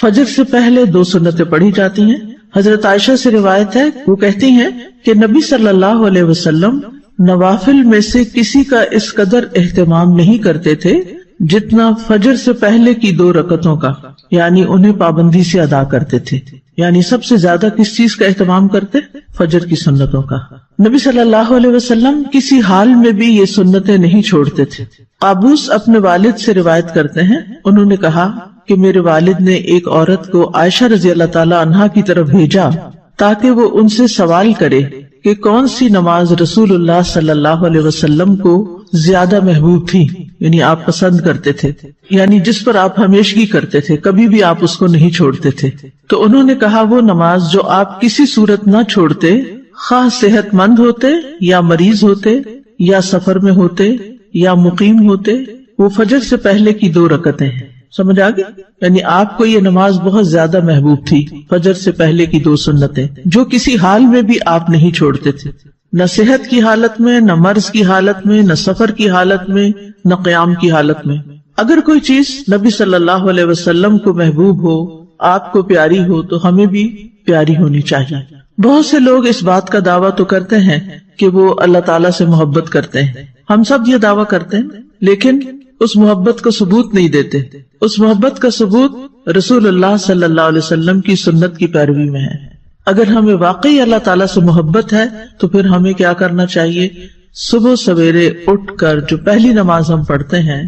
فجر سے پہلے 2 سنتیں پڑھی جاتی ہیں۔ حضرت عائشہ سے روایت ہے، وہ کہتی ہیں کہ نبی صلی اللہ علیہ وسلم نوافل میں سے کسی کا اس قدر اہتمام نہیں کرتے تھے جتنا فجر سے پہلے کی 2 رکعتوں کا، یعنی انہیں پابندی سے ادا کرتے تھے۔ یعنی سب سے زیادہ کس چیز کا اہتمام کرتے؟ فجر کی سنتوں کا۔ نبی صلی اللہ علیہ وسلم کسی حال میں بھی یہ سنتیں نہیں چھوڑتے تھے۔ قابوس اپنے والد سے روایت کرتے ہیں، انہوں نے کہا کہ میرے والد نے ایک عورت کو عائشہ رضی اللہ تعالی عنہا کی طرف بھیجا تاکہ وہ ان سے سوال کرے کہ کون سی نماز رسول اللہ صلی اللہ علیہ وسلم کو زیادہ محبوب تھی، یعنی آپ پسند کرتے تھے، یعنی جس پر آپ ہمیشگی کرتے تھے، کبھی بھی آپ اس کو نہیں چھوڑتے تھے۔ تو انہوں نے کہا وہ نماز جو آپ کسی صورت نہ چھوڑتے، خواہ صحت مند ہوتے یا مریض ہوتے یا سفر میں ہوتے یا مقیم ہوتے، وہ فجر سے پہلے کی 2 رکعتیں ہیں۔ سمجھ آگئی؟ یعنی آپ کو یہ نماز بہت زیادہ محبوب تھی، فجر سے پہلے کی 2 سنتیں جو کسی حال میں بھی آپ نہیں چھوڑتے تھے، نہ صحت کی حالت میں، نہ مرض کی حالت میں، نہ سفر کی حالت میں، نہ قیام کی حالت میں۔ اگر کوئی چیز نبی صلی اللہ علیہ وسلم کو محبوب ہو، آپ کو پیاری ہو، تو ہمیں بھی پیاری ہونی چاہیے۔ بہت سے لوگ اس بات کا دعویٰ تو کرتے ہیں کہ وہ اللہ تعالیٰ سے محبت کرتے ہیں، ہم سب یہ دعویٰ کرتے ہیں، لیکن اس محبت کا ثبوت نہیں دیتے۔ اس محبت کا ثبوت رسول اللہ صلی اللہ علیہ وسلم کی سنت کی پیروی میں ہے۔ اگر ہمیں واقعی اللہ تعالیٰ سے محبت ہے تو پھر ہمیں کیا کرنا چاہیے؟ صبح سویرے اٹھ کر جو پہلی نماز ہم پڑھتے ہیں،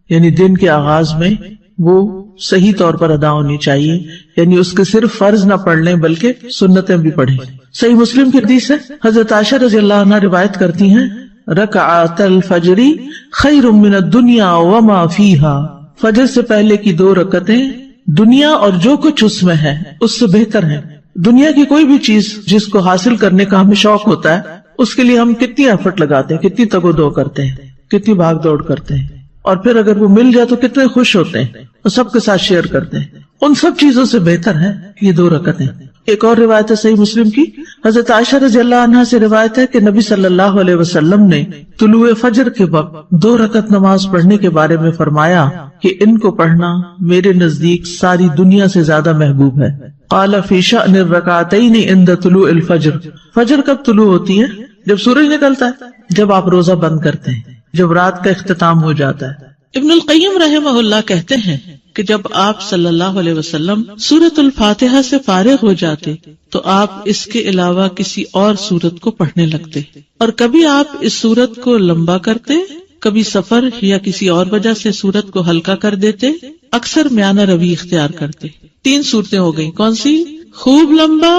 یعنی دن کے آغاز میں، وہ صحیح طور پر ادا ہونی چاہیے، یعنی اس کے صرف فرض نہ پڑھ لیں بلکہ سنتیں بھی پڑھیں۔ صحیح مسلم کی حدیث ہے، حضرت عائشہ رضی اللہ عنہا روایت کرتی ہیں، رکعت الفجر خیر من الدنیا وما فیہا، فجر سے پہلے کی 2 رکعتیں دنیا اور جو کچھ اس میں ہے اس سے بہتر ہیں۔ دنیا کی کوئی بھی چیز جس کو حاصل کرنے کا ہمیں شوق ہوتا ہے، اس کے لیے ہم کتنی ایفرٹ لگاتے ہیں، کتنی تگ و دو کرتے ہیں، کتنی بھاگ دوڑ کرتے ہیں، اور پھر اگر وہ مل جائے تو کتنے خوش ہوتے ہیں اور سب کے ساتھ شیئر کرتے ہیں۔ ان سب چیزوں سے بہتر ہے یہ 2 رکعتیں۔ ایک اور روایت ہے صحیح مسلم کی، حضرت عائشہ رضی اللہ عنہا سے روایت ہے کہ نبی صلی اللہ علیہ وسلم نے طلوع فجر کے وقت 2 رکعت نماز پڑھنے کے بارے میں فرمایا کہ ان کو پڑھنا میرے نزدیک ساری دنیا سے زیادہ محبوب ہے۔ قال فی شأن الرکعتین عند طلوع الفجر، فجر کب طلوع ہوتی ہے؟ جب سورج نکلتا ہے، جب آپ روزہ بند کرتے ہیں، جب رات کا اختتام ہو جاتا ہے۔ ابن القیم رحمہ اللہ کہتے ہیں کہ جب آپ صلی اللہ علیہ وسلم سورۃ الفاتحہ سے فارغ ہو جاتے تو آپ اس کے علاوہ کسی اور سورت کو پڑھنے لگتے، اور کبھی آپ اس سورت کو لمبا کرتے، کبھی سفر یا کسی اور وجہ سے سورت کو ہلکا کر دیتے، اکثر میانہ روی اختیار کرتے۔ 3 صورتیں ہو گئیں، کون سی؟ خوب لمبا،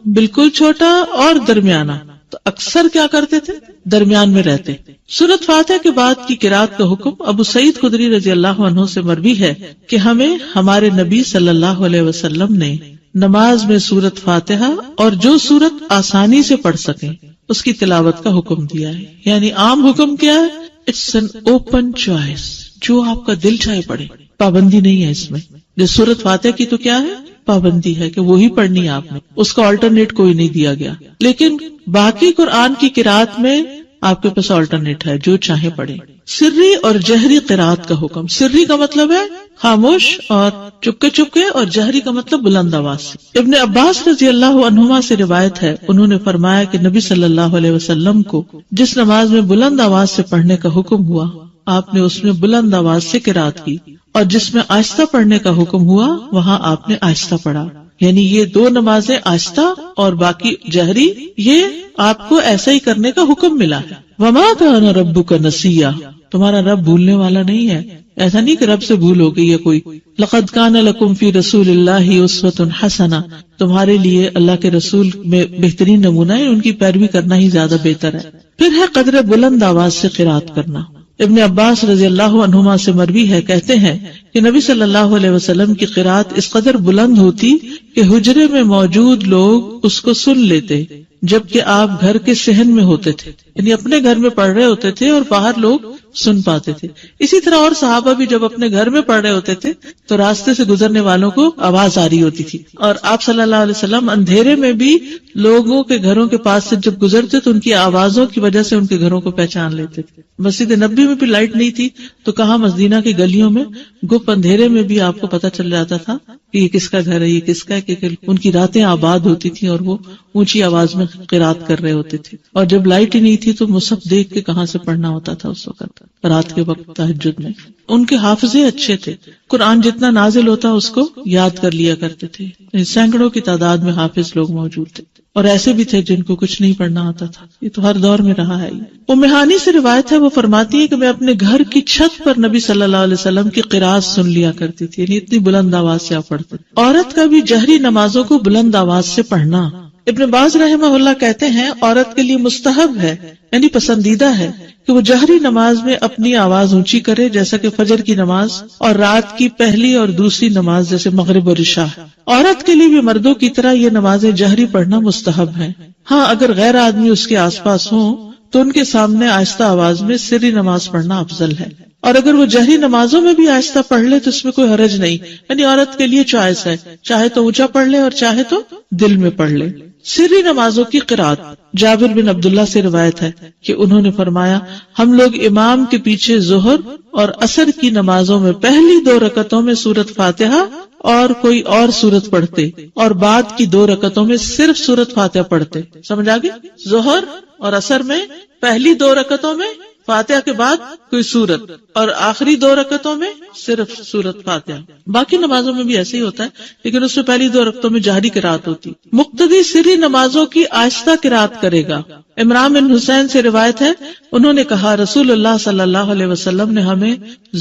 بالکل چھوٹا اور درمیانہ۔ تو اکثر کیا کرتے تھے؟ درمیان میں رہتے۔ سورۃ فاتحہ کے بعد کی قرات کا حکم ابو سعید خدری رضی اللہ عنہ سے مروی ہے کہ ہمیں ہمارے نبی صلی اللہ علیہ وسلم نے نماز میں سورۃ فاتحہ اور جو سورت آسانی سے پڑھ سکیں اس کی تلاوت کا حکم دیا ہے۔ یعنی عام حکم کیا ہے؟ اٹس این اوپن چوائس، جو آپ کا دل چاہے پڑھے، پابندی نہیں ہے اس میں۔ جو سورۃ فاتحہ کی تو کیا ہے؟ پابندی ہے کہ وہی پڑھنی ہے آپ نے، اس کا آلٹرنیٹ کوئی نہیں دیا گیا۔ لیکن باقی قرآن کی قرات میں آپ کے پاس آلٹرنیٹ ہے، جو چاہے پڑھے۔ سری اور جہری قرات کا حکم، سری کا مطلب ہے خاموش اور چپکے چپکے، اور جہری کا مطلب بلند آواز سے۔ ابن عباس رضی اللہ عنہما سے روایت ہے، انہوں نے فرمایا کہ نبی صلی اللہ علیہ وسلم کو جس نماز میں بلند آواز سے پڑھنے کا حکم ہوا، آپ نے اس میں بلند آواز سے قرات کی، اور جس میں آہستہ پڑھنے کا حکم ہوا وہاں آپ نے آہستہ پڑھا۔ یعنی یہ 2 نمازیں آہستہ اور باقی جہری، یہ آپ کو ایسا ہی کرنے کا حکم ملا ہے۔ وما کان ربک نسیا، تمہارا رب بھولنے والا نہیں ہے۔ ایسا نہیں کہ رب سے بھول ہو گئی ہے کوئی۔ لقد کان لکم فی رسول اللہ اسوۃ حسنہ، تمہارے لیے اللہ کے رسول میں بہترین نمونہ ہے، ان کی پیروی کرنا ہی زیادہ بہتر ہے۔ پھر ہے قدر بلند آواز سے قرات کرنا۔ ابن عباس رضی اللہ عنہما سے مروی ہے، کہتے ہیں کہ نبی صلی اللہ علیہ وسلم کی قرات اس قدر بلند ہوتی کہ حجرے میں موجود لوگ اس کو سن لیتے، جبکہ آپ گھر کے صحن میں ہوتے تھے، یعنی اپنے گھر میں پڑھ رہے ہوتے تھے اور باہر لوگ سن پاتے تھے. اسی طرح اور صحابہ بھی جب اپنے گھر میں پڑھ رہے ہوتے تھے تو راستے سے گزرنے والوں کو آواز آ رہی ہوتی تھی, اور آپ صلی اللہ علیہ وسلم اندھیرے میں بھی لوگوں کے گھروں کے پاس سے جب گزرتے تو ان کی آوازوں کی وجہ سے ان کے گھروں کو پہچان لیتے تھے. مسجد نبوی میں بھی لائٹ نہیں تھی تو کہاں مدینہ کی گلیوں میں گپ اندھیرے میں بھی آپ کو پتہ چل جاتا تھا کہ یہ کس کا گھر ہے, یہ کس کا ہے, کہ ان کی راتیں آباد ہوتی تھیں اور وہ اونچی آواز میں قرات کر رہے ہوتے تھے. اور جب لائٹ ہی نہیں تھی تو مصحف دیکھ کے کہاں سے پڑھنا ہوتا تھا اس وقت رات کے وقت تہجد میں. ان کے حافظے اچھے تھے, قرآن جتنا نازل ہوتا اس کو یاد کر لیا کرتے تھے. سینکڑوں کی تعداد میں حافظ لوگ موجود تھے, اور ایسے بھی تھے جن کو کچھ نہیں پڑھنا آتا تھا. یہ تو ہر دور میں رہا ہے. ام ہانی سے روایت ہے, وہ فرماتی ہے کہ میں اپنے گھر کی چھت پر نبی صلی اللہ علیہ وسلم کی قرات سن لیا کرتی تھی, یعنی اتنی بلند آواز سے آپ پڑھتے. عورت کا بھی جہری نمازوں کو بلند آواز سے پڑھنا. ابن باز رحمہ اللہ کہتے ہیں عورت کے لیے مستحب ہے, یعنی پسندیدہ ہے کہ وہ جہری نماز میں اپنی آواز اونچی کرے, جیسا کہ فجر کی نماز اور رات کی پہلی اور دوسری نماز جیسے مغرب اور عشاء. عورت کے لیے بھی مردوں کی طرح یہ نمازیں جہری پڑھنا مستحب ہے. ہاں اگر غیر آدمی اس کے آس پاس ہوں تو ان کے سامنے آہستہ آواز میں سری نماز پڑھنا افضل ہے, اور اگر وہ جہری نمازوں میں بھی آہستہ پڑھ لے تو اس میں کوئی حرج نہیں, یعنی عورت کے لیے چوائس ہے, چاہے تو اونچا پڑھ لے اور چاہے تو دل میں پڑھ لے. سری نمازوں کی قرات. جابر بن عبداللہ سے روایت ہے کہ انہوں نے فرمایا ہم لوگ امام کے پیچھے ظہر اور عصر کی نمازوں میں پہلی 2 رکعتوں میں سورۃ فاتحہ اور کوئی اور سورت پڑھتے, اور بعد کی 2 رکعتوں میں صرف سورۃ فاتحہ پڑھتے. سمجھ آگے؟ ظہر اور عصر میں پہلی 2 رکعتوں میں فاتحہ کے بعد کوئی سورت, اور آخری 2 رکعتوں میں صرف سورت فاتحہ. باقی نمازوں میں بھی ایسے ہی ہوتا ہے, لیکن اس میں پہلی 2 رکعتوں میں جہری قرات ہوتی. مقتدی سری نمازوں کی آہستہ قرات کرے گا. عمران بن حسین سے روایت ہے, انہوں نے کہا رسول اللہ صلی اللہ علیہ وسلم نے ہمیں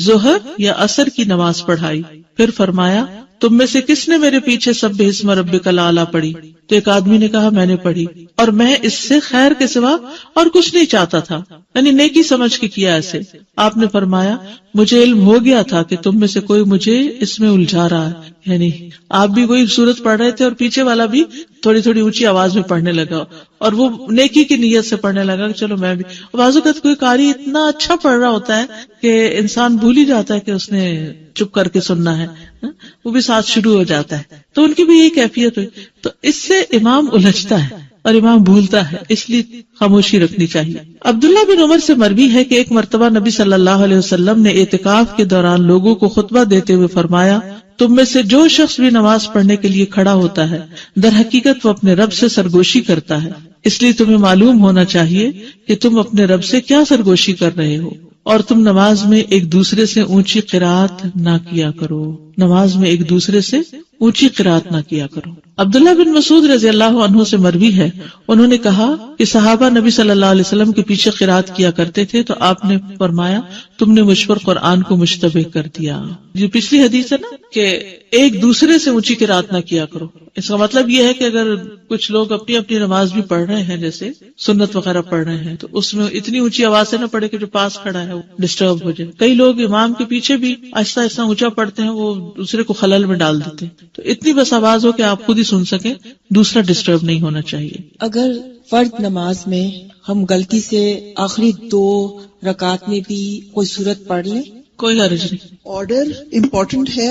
ظہر یا عصر کی نماز پڑھائی, پھر فرمایا تم میں سے کس نے میرے پیچھے سبح اسم ربک الاعلی پڑھی؟ تو ایک آدمی نے کہا میں نے پڑھی, اور میں اس سے خیر کے سوا اور کچھ نہیں چاہتا تھا, یعنی نیکی سمجھ کے کیا ایسے. آپ نے فرمایا مجھے علم ہو گیا تھا کہ تم میں سے کوئی مجھے اس میں الجھا رہا ہے, یعنی آپ بھی کوئی سورت پڑھ رہے تھے اور پیچھے والا بھی تھوڑی تھوڑی اونچی آواز میں پڑھنے لگا, اور وہ نیکی کی نیت سے پڑھنے لگا کہ چلو میں بھی. بعض اوقات کوئی قاری اتنا اچھا پڑھ رہا ہوتا ہے کہ انسان بھول ہی جاتا ہے کہ اس نے چپ کر کے سننا ہے, وہ بھی ساتھ شروع ہو جاتا ہے, تو ان کی بھی یہی کیفیت ہوئی. تو اس سے امام الجھتا ہے اور امام بھولتا ہے, اس لیے خاموشی رکھنی چاہیے. عبداللہ بن عمر سے مروی ہے کہ ایک مرتبہ نبی صلی اللہ علیہ وسلم نے اعتکاف کے دوران لوگوں کو خطبہ دیتے ہوئے فرمایا تم میں سے جو شخص بھی نماز پڑھنے کے لیے کھڑا ہوتا ہے در حقیقت وہ اپنے رب سے سرگوشی کرتا ہے, اس لیے تمہیں معلوم ہونا چاہیے کہ تم اپنے رب سے کیا سرگوشی کر رہے ہو, اور تم نماز میں ایک دوسرے سے اونچی قرات نہ کیا کرو. نماز میں ایک دوسرے سے اونچی قرات نہ کیا کرو. عبداللہ بن مسعود رضی اللہ عنہ سے مروی ہے, انہوں نے کہا کہ صحابہ نبی صلی اللہ علیہ وسلم کے پیچھے قرات کیا کرتے تھے تو آپ نے فرمایا تم نے مجھ پر قرآن کو مشتبہ کر دیا. یہ پچھلی حدیث ہے نا کہ ایک دوسرے سے اونچی قرات نہ کیا کرو. اس کا مطلب یہ ہے کہ اگر کچھ لوگ اپنی اپنی نماز بھی پڑھ رہے ہیں, جیسے سنت وغیرہ پڑھ رہے ہیں, تو اس میں اتنی اونچی آواز سے نہ پڑھے کہ جو پاس کھڑا ہے وہ ڈسٹرب ہو جائے. کئی لوگ امام کے پیچھے بھی آہستہ آہستہ اونچا پڑھتے ہیں, وہ دوسرے کو خلل میں ڈال دیتے ہیں. تو اتنی بس آواز ہو کہ آپ خود ہی سن سکیں, دوسرا ڈسٹرب نہیں ہونا چاہیے. اگر فرض نماز میں ہم غلطی سے آخری 2 رکعت میں بھی کوئی سورت پڑھ لیں, کوئی حرج نہیں. آرڈر امپورٹنٹ ہے,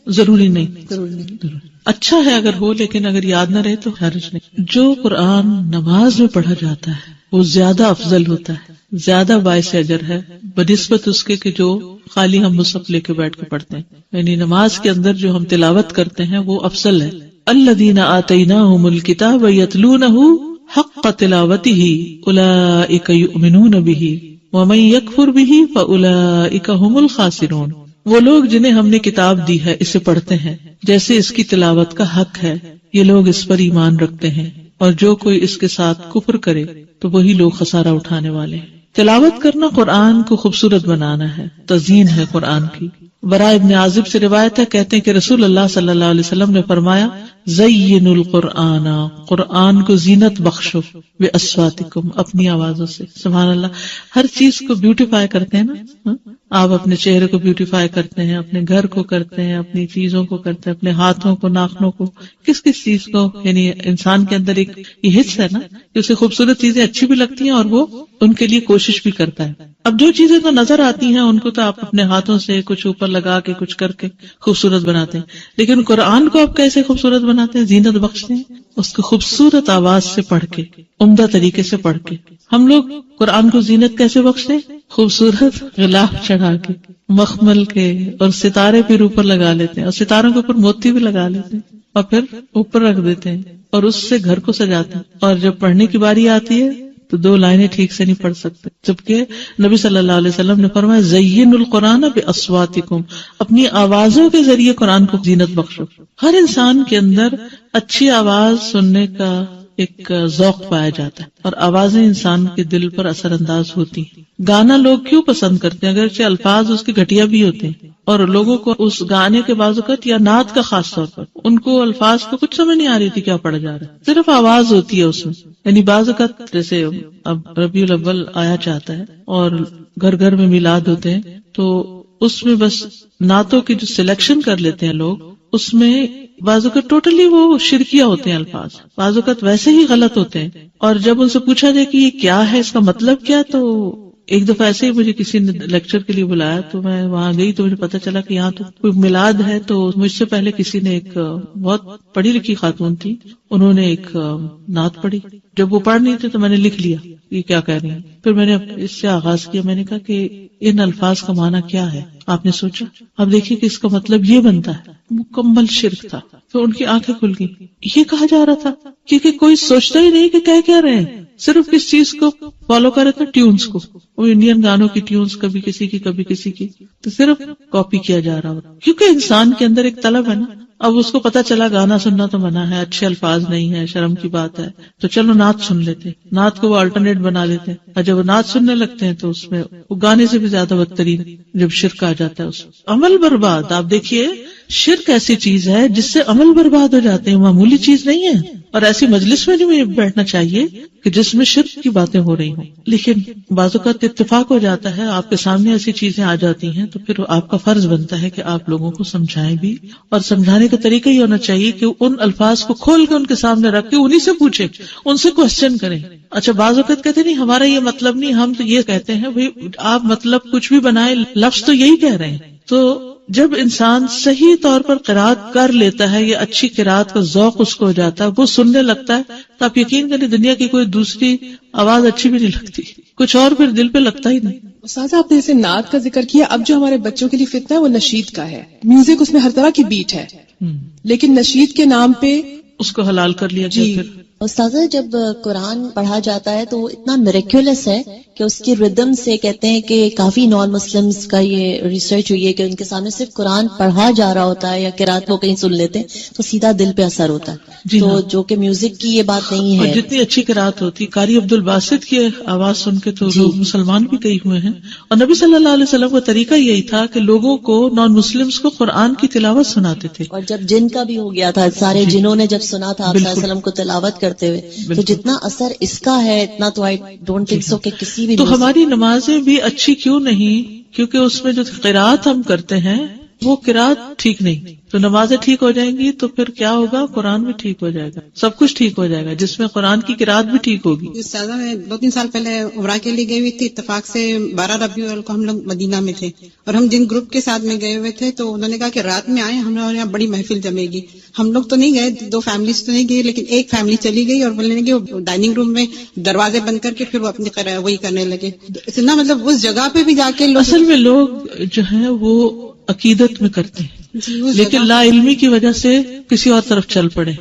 ضروری نہیں. اچھا ہے اگر ہو, لیکن اگر یاد نہ رہے تو حرج نہیں. جو قرآن نماز میں پڑھا جاتا ہے وہ زیادہ افضل ہوتا ہے, زیادہ باعث اجر ہے بنسبت اس کے کہ جو خالی ہم مصحف لے کے بیٹھ کے پڑھتے ہیں. یعنی نماز کے اندر جو ہم تلاوت کرتے ہیں وہ افضل ہے. الذین آتیناہم الکتاب یتلونہ حق تلاوتہ اولئک یؤمنون بہ ومن یکفر بہ فاولئک ھم الخاسرون. وہ لوگ جنہیں ہم نے کتاب دی ہے اسے پڑھتے ہیں جیسے اس کی تلاوت کا حق ہے, یہ لوگ اس پر ایمان رکھتے ہیں, اور جو کوئی اس کے ساتھ کفر کرے تو وہی لوگ خسارہ اٹھانے والے ہیں. تلاوت کرنا قرآن کو خوبصورت بنانا ہے, تزیین ہے قرآن کی. براء ابن عازب سے روایت ہے, کہتے ہیں کہ رسول اللہ صلی اللہ علیہ وسلم نے فرمایا زینوا القرآن, قرآن کو زینت بخشو باصواتکم, اپنی آوازوں سے. سبحان اللہ, ہر چیز کو بیوٹیفائی کرتے ہیں نا, آپ اپنے چہرے کو بیوٹیفائی کرتے ہیں، اپنے گھر کو کرتے ہیں، اپنی چیزوں کو کرتے ہیں، اپنے ہاتھوں کو، ناخنوں کو، کس کس چیز کو، یعنی انسان کے اندر ایک یہ حص ہے نا کہ اسے خوبصورت چیزیں اچھی بھی لگتی ہیں اور وہ ان کے لیے کوشش بھی کرتا ہے. اب جو چیزیں تو نظر آتی ہیں ان کو تو آپ اپنے ہاتھوں سے کچھ اوپر لگا کے کچھ کر کے خوبصورت بناتے ہیں، لیکن قرآن کو آپ کیسے خوبصورت بناتے ہیں، زینت بخشتے ہیں اس کو خوبصورت آواز سے پڑھ کے، عمدہ طریقے سے پڑھ کے. ہم لوگ قرآن کو زینت کیسے بخشتے ہیں؟ خوبصورت غلاف چڑھا کے، مخمل کے، اور ستارے پھر اوپر لگا لیتے ہیں، اور ستاروں کے اوپر موتی بھی لگا لیتے ہیں اور پھر اوپر رکھ دیتے ہیں اور اس سے گھر کو سجاتے ہیں. اور جب پڑھنے کی باری آتی ہے تو 2 لائنیں ٹھیک سے نہیں پڑھ سکتے، جبکہ نبی صلی اللہ علیہ وسلم نے فرمایا زینوا القرآن باصواتکم، اپنی آوازوں کے ذریعے قرآن کو زینت بخشو. ہر انسان کے اندر اچھی آواز سننے کا ایک ذوق پایا جاتا ہے اور آوازیں انسان کے دل پر اثر انداز ہوتی ہیں. گانا لوگ کیوں پسند کرتے ہیں اگرچہ الفاظ اس کے گھٹیا بھی ہوتے ہیں، اور لوگوں کو اس گانے کے بعض اوقات یا نعت کا خاص طور پر ان کو الفاظ کو کچھ سمجھ نہیں آ رہی تھی کیا پڑھا جا رہا ہے، صرف آواز ہوتی ہے اس میں. یعنی بعض اوقات جیسے اب ربیع الاول آیا چاہتا ہے اور گھر گھر میں میلاد ہوتے ہیں تو اس میں بس نعتوں کی جو سلیکشن کر لیتے ہیں لوگ، اس میں بعض اوقات ٹوٹلی وہ شرکیہ ہوتے ہیں الفاظ، بعض اوقات ویسے ہی غلط ہوتے ہیں. اور جب ان سے پوچھا جائے کہ یہ کیا ہے، اس کا مطلب کیا، تو ایک دفعہ ایسے ہی مجھے کسی نے لیکچر کے لیے بلایا تو میں وہاں گئی تو مجھے پتا چلا کہ یہاں تو کوئی میلاد ہے. تو مجھ سے پہلے کسی نے، ایک بہت پڑھی لکھی خاتون تھی، انہوں نے ایک نعت پڑھی. جب وہ پڑھ نہیں تھے تو میں نے لکھ لیا یہ کیا کہہ رہی ہیں. پھر میں نے اس سے آغاز کیا، میں نے کہا کہ ان الفاظ کا معنی کیا ہے. آپ نے سوچا؟ اب دیکھیے کہ اس کا مطلب یہ بنتا ہے. مکمل شرک تھا. تو ان کی آنکھیں کھل گئی. یہ کہا جا رہا تھا کیونکہ کوئی سوچتا ہی نہیں کہ کہہ رہے ہیں، صرف کس چیز کو فالو کر رہے تھے، ٹیونز کو. وہ انڈین گانوں کی ٹیونز کبھی کسی کی کبھی کسی کی، تو صرف کاپی کیا جا رہا ہوتا. کیونکہ انسان کے اندر ایک طلب ہے نا. اب اس کو پتا چلا گانا سننا تو منع ہے، اچھے الفاظ نہیں ہے، شرم کی بات ہے، تو چلو نعت سن لیتے. نعت کو وہ الٹرنیٹ بنا لیتے ہیں، اور جب وہ نعت سننے لگتے ہیں تو اس میں وہ گانے سے بھی زیادہ بدترین جب شرک آ جاتا ہے اس میں عمل برباد. آپ دیکھیے شرک ایسی چیز ہے جس سے عمل برباد ہو جاتے ہیں، معمولی چیز نہیں ہے. اور ایسی مجلس میں نہیں بیٹھنا چاہیے کہ جس میں شرک کی باتیں ہو رہی ہوں. لیکن بعض اوقات اتفاق ہو جاتا ہے، آپ کے سامنے ایسی چیزیں آ جاتی ہیں تو پھر آپ کا فرض بنتا ہے کہ آپ لوگوں کو سمجھائیں بھی. اور سمجھانے کا طریقہ یہ ہونا چاہیے کہ ان الفاظ کو کھول کے ان کے سامنے رکھ کے انہیں سے پوچھیں، ان سے کوسچن کریں. اچھا بعض اوقات کہتے نہیں ہمارا یہ مطلب نہیں، ہم تو یہ کہتے ہیں. بھئی آپ مطلب کچھ بھی بنائے، لفظ تو یہی کہہ رہے ہیں. تو جب انسان صحیح طور پر قرات کر لیتا ہے یا اچھی قرات کا ذوق اس کو ہو جاتا ہے، وہ سننے لگتا ہے، تو آپ یقین کریں دنیا کی کوئی دوسری آواز اچھی بھی نہیں لگتی، کچھ اور پھر دل پہ لگتا ہی نہیں. استاذہ آپ نے جیسے نعت کا ذکر کیا، اب جو ہمارے بچوں کے لیے فتنہ ہے وہ نشید کا ہے. میوزک اس میں ہر طرح کی بیٹ ہے، لیکن نشید کے نام پہ اس کو حلال کر لیا جی. پھر استاذہ جب قرآن پڑھا جاتا ہے تو وہ اتنا میریکولس ہے کہ اس کی ردم سے کہتے ہیں کہ کافی نان مسلمز کا یہ ریسرچ ہوئی ہے کہ ان کے سامنے صرف قرآن پڑھا جا رہا ہوتا ہے یا قرات وہ کہیں سن لیتے ہیں تو سیدھا دل پہ اثر ہوتا ہے. جی تو ہاں. جو کہ میوزک کی یہ بات نہیں ہے. اور جتنی اچھی قرات ہوتی، قاری عبد الباسط کی آواز سن کے تو لوگ مسلمان بھی کئی ہوئے ہیں. اور نبی صلی اللہ علیہ وسلم کا طریقہ یہی تھا کہ لوگوں کو، نان مسلمز کو قرآن کی تلاوت سناتے تھے. اور جب جن کا بھی ہو گیا تھا، سارے جنہوں نے جب سنا تھا آپ صلی اللہ علیہ وسلم کو تلاوت کرتے ہوئے، تو جتنا اثر اس کا ہے اتنا تو آئی ڈونٹ تھنک سو کہ کسی بھی. تو ہماری نمازیں بھی اچھی کیوں نہیں؟ کیونکہ اس میں جو قرات ہم کرتے ہیں وہ قرات ٹھیک نہیں. تو نمازیں ٹھیک ہو جائیں گی تو پھر کیا ہوگا؟ قرآن بھی ٹھیک ہو جائے گا، سب کچھ ٹھیک ہو جائے گا، جس میں قرآن کی قرات بھی ٹھیک ہوگی. استاذہ میں 2-3 سال پہلے عمرہ کے لیے گئی ہوئی تھی، اتفاق سے 12 ربیع الاول کو ہم لوگ مدینہ میں تھے، اور ہم جن گروپ کے ساتھ میں گئے ہوئے تھے تو انہوں نے کہا کہ رات میں آئے، ہم لوگ یہاں بڑی محفل جمے گی. ہم لوگ تو نہیں گئے، 2 فیملیز تو نہیں گئی، لیکن ایک فیملی چلی گئی اور بولنے لگے وہ ڈائننگ روم میں دروازے بند کر کے پھر وہ اپنی وہی کرنے لگے. اتنا مطلب اس جگہ پہ بھی جا کے اصل میں لوگ جو ہیں وہ عقیدت میں کرتے ہیں لیکن لا علمی کی وجہ سے کسی اور طرف چل پڑے.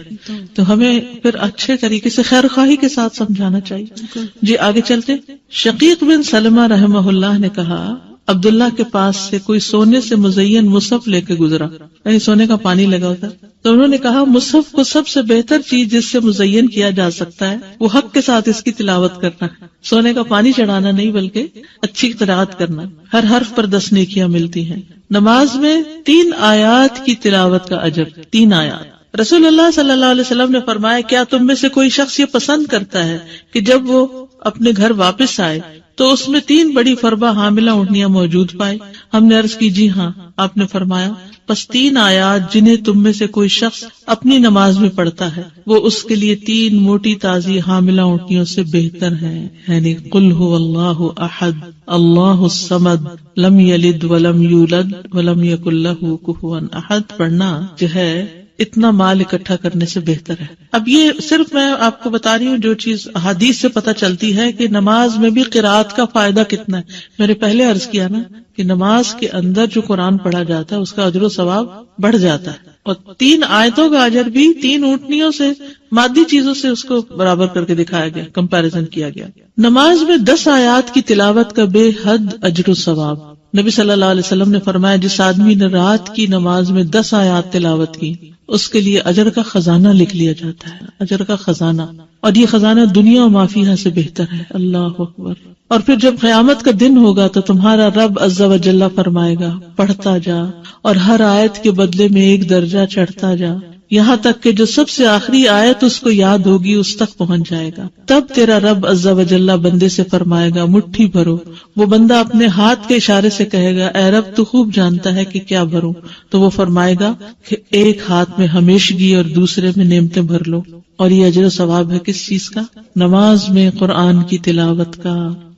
تو ہمیں پھر اچھے طریقے سے خیر خواہی کے ساتھ سمجھانا چاہیے. جی آگے چلتے. شقیق بن سلمہ رحمہ اللہ نے کہا عبداللہ کے پاس سے کوئی سونے سے مزین مصحف لے کے گزرا، کہیں سونے کا پانی لگا ہوتا، تو انہوں نے کہا مصحف کو سب سے بہتر چیز جس سے مزین کیا جا سکتا ہے وہ حق کے ساتھ اس کی تلاوت کرنا، سونے کا پانی چڑھانا نہیں بلکہ اچھی قرات کرنا. ہر حرف پر 10 نیکیاں ملتی ہیں. نماز میں 3 آیات کی تلاوت کا اجر، 3 آیات. رسول اللہ صلی اللہ علیہ وسلم نے فرمایا کیا تم میں سے کوئی شخص یہ پسند کرتا ہے کہ جب وہ اپنے گھر واپس آئے تو اس میں 3 بڑی فربہ حاملہ اونٹنیاں موجود پائے؟ ہم نے عرض کی جی ہاں. آپ نے فرمایا پس 3 آیات جنہیں تم میں سے کوئی شخص اپنی نماز میں پڑھتا ہے وہ اس کے لیے 3 موٹی تازی حاملہ اونٹنیوں سے بہتر ہیں. یعنی قل هو اللہ احد اللہ الصمد لم یلد ولم یولد ولم یکن لہ کفوا احد پڑھنا جو ہے اتنا مال اکٹھا کرنے سے بہتر ہے. اب یہ صرف میں آپ کو بتا رہی ہوں جو چیز احادیث سے پتہ چلتی ہے کہ نماز میں بھی قرات کا فائدہ کتنا ہے. میں نے پہلے عرض کیا نا کہ نماز کے اندر جو قرآن پڑھا جاتا ہے اس کا اجر و ثواب بڑھ جاتا ہے، اور 3 آیتوں کا اجر بھی 3 اونٹنیوں سے مادی چیزوں سے اس کو برابر کر کے دکھایا گیا، کمپیریزن کیا گیا. نماز میں 10 آیات کی تلاوت کا بے حد اجر و ثواب. نبی صلی اللہ علیہ وسلم نے فرمایا جس آدمی نے رات کی نماز میں 10 آیات تلاوت کی اس کے لیے اجر کا خزانہ لکھ لیا جاتا ہے، اجر کا خزانہ، اور یہ خزانہ دنیا و ما فیہا سے بہتر ہے. اللہ اکبر. اور پھر جب قیامت کا دن ہوگا تو تمہارا رب عز و جل فرمائے گا پڑھتا جا اور ہر آیت کے بدلے میں 1 درجہ چڑھتا جا، یہاں تک کہ جو سب سے آخری آیت اس کو یاد ہوگی اس تک پہنچ جائے گا. تب تیرا رب عز و جل بندے سے فرمائے گا مٹھی بھرو. وہ بندہ اپنے ہاتھ کے اشارے سے کہے گا اے رب تو خوب جانتا ہے کہ کیا بھروں. تو وہ فرمائے گا کہ ایک ہاتھ میں ہمیشگی اور دوسرے میں نعمتیں بھر لو. اور یہ اجر و ثواب ہے کس چیز کا؟ نماز میں قرآن کی تلاوت کا.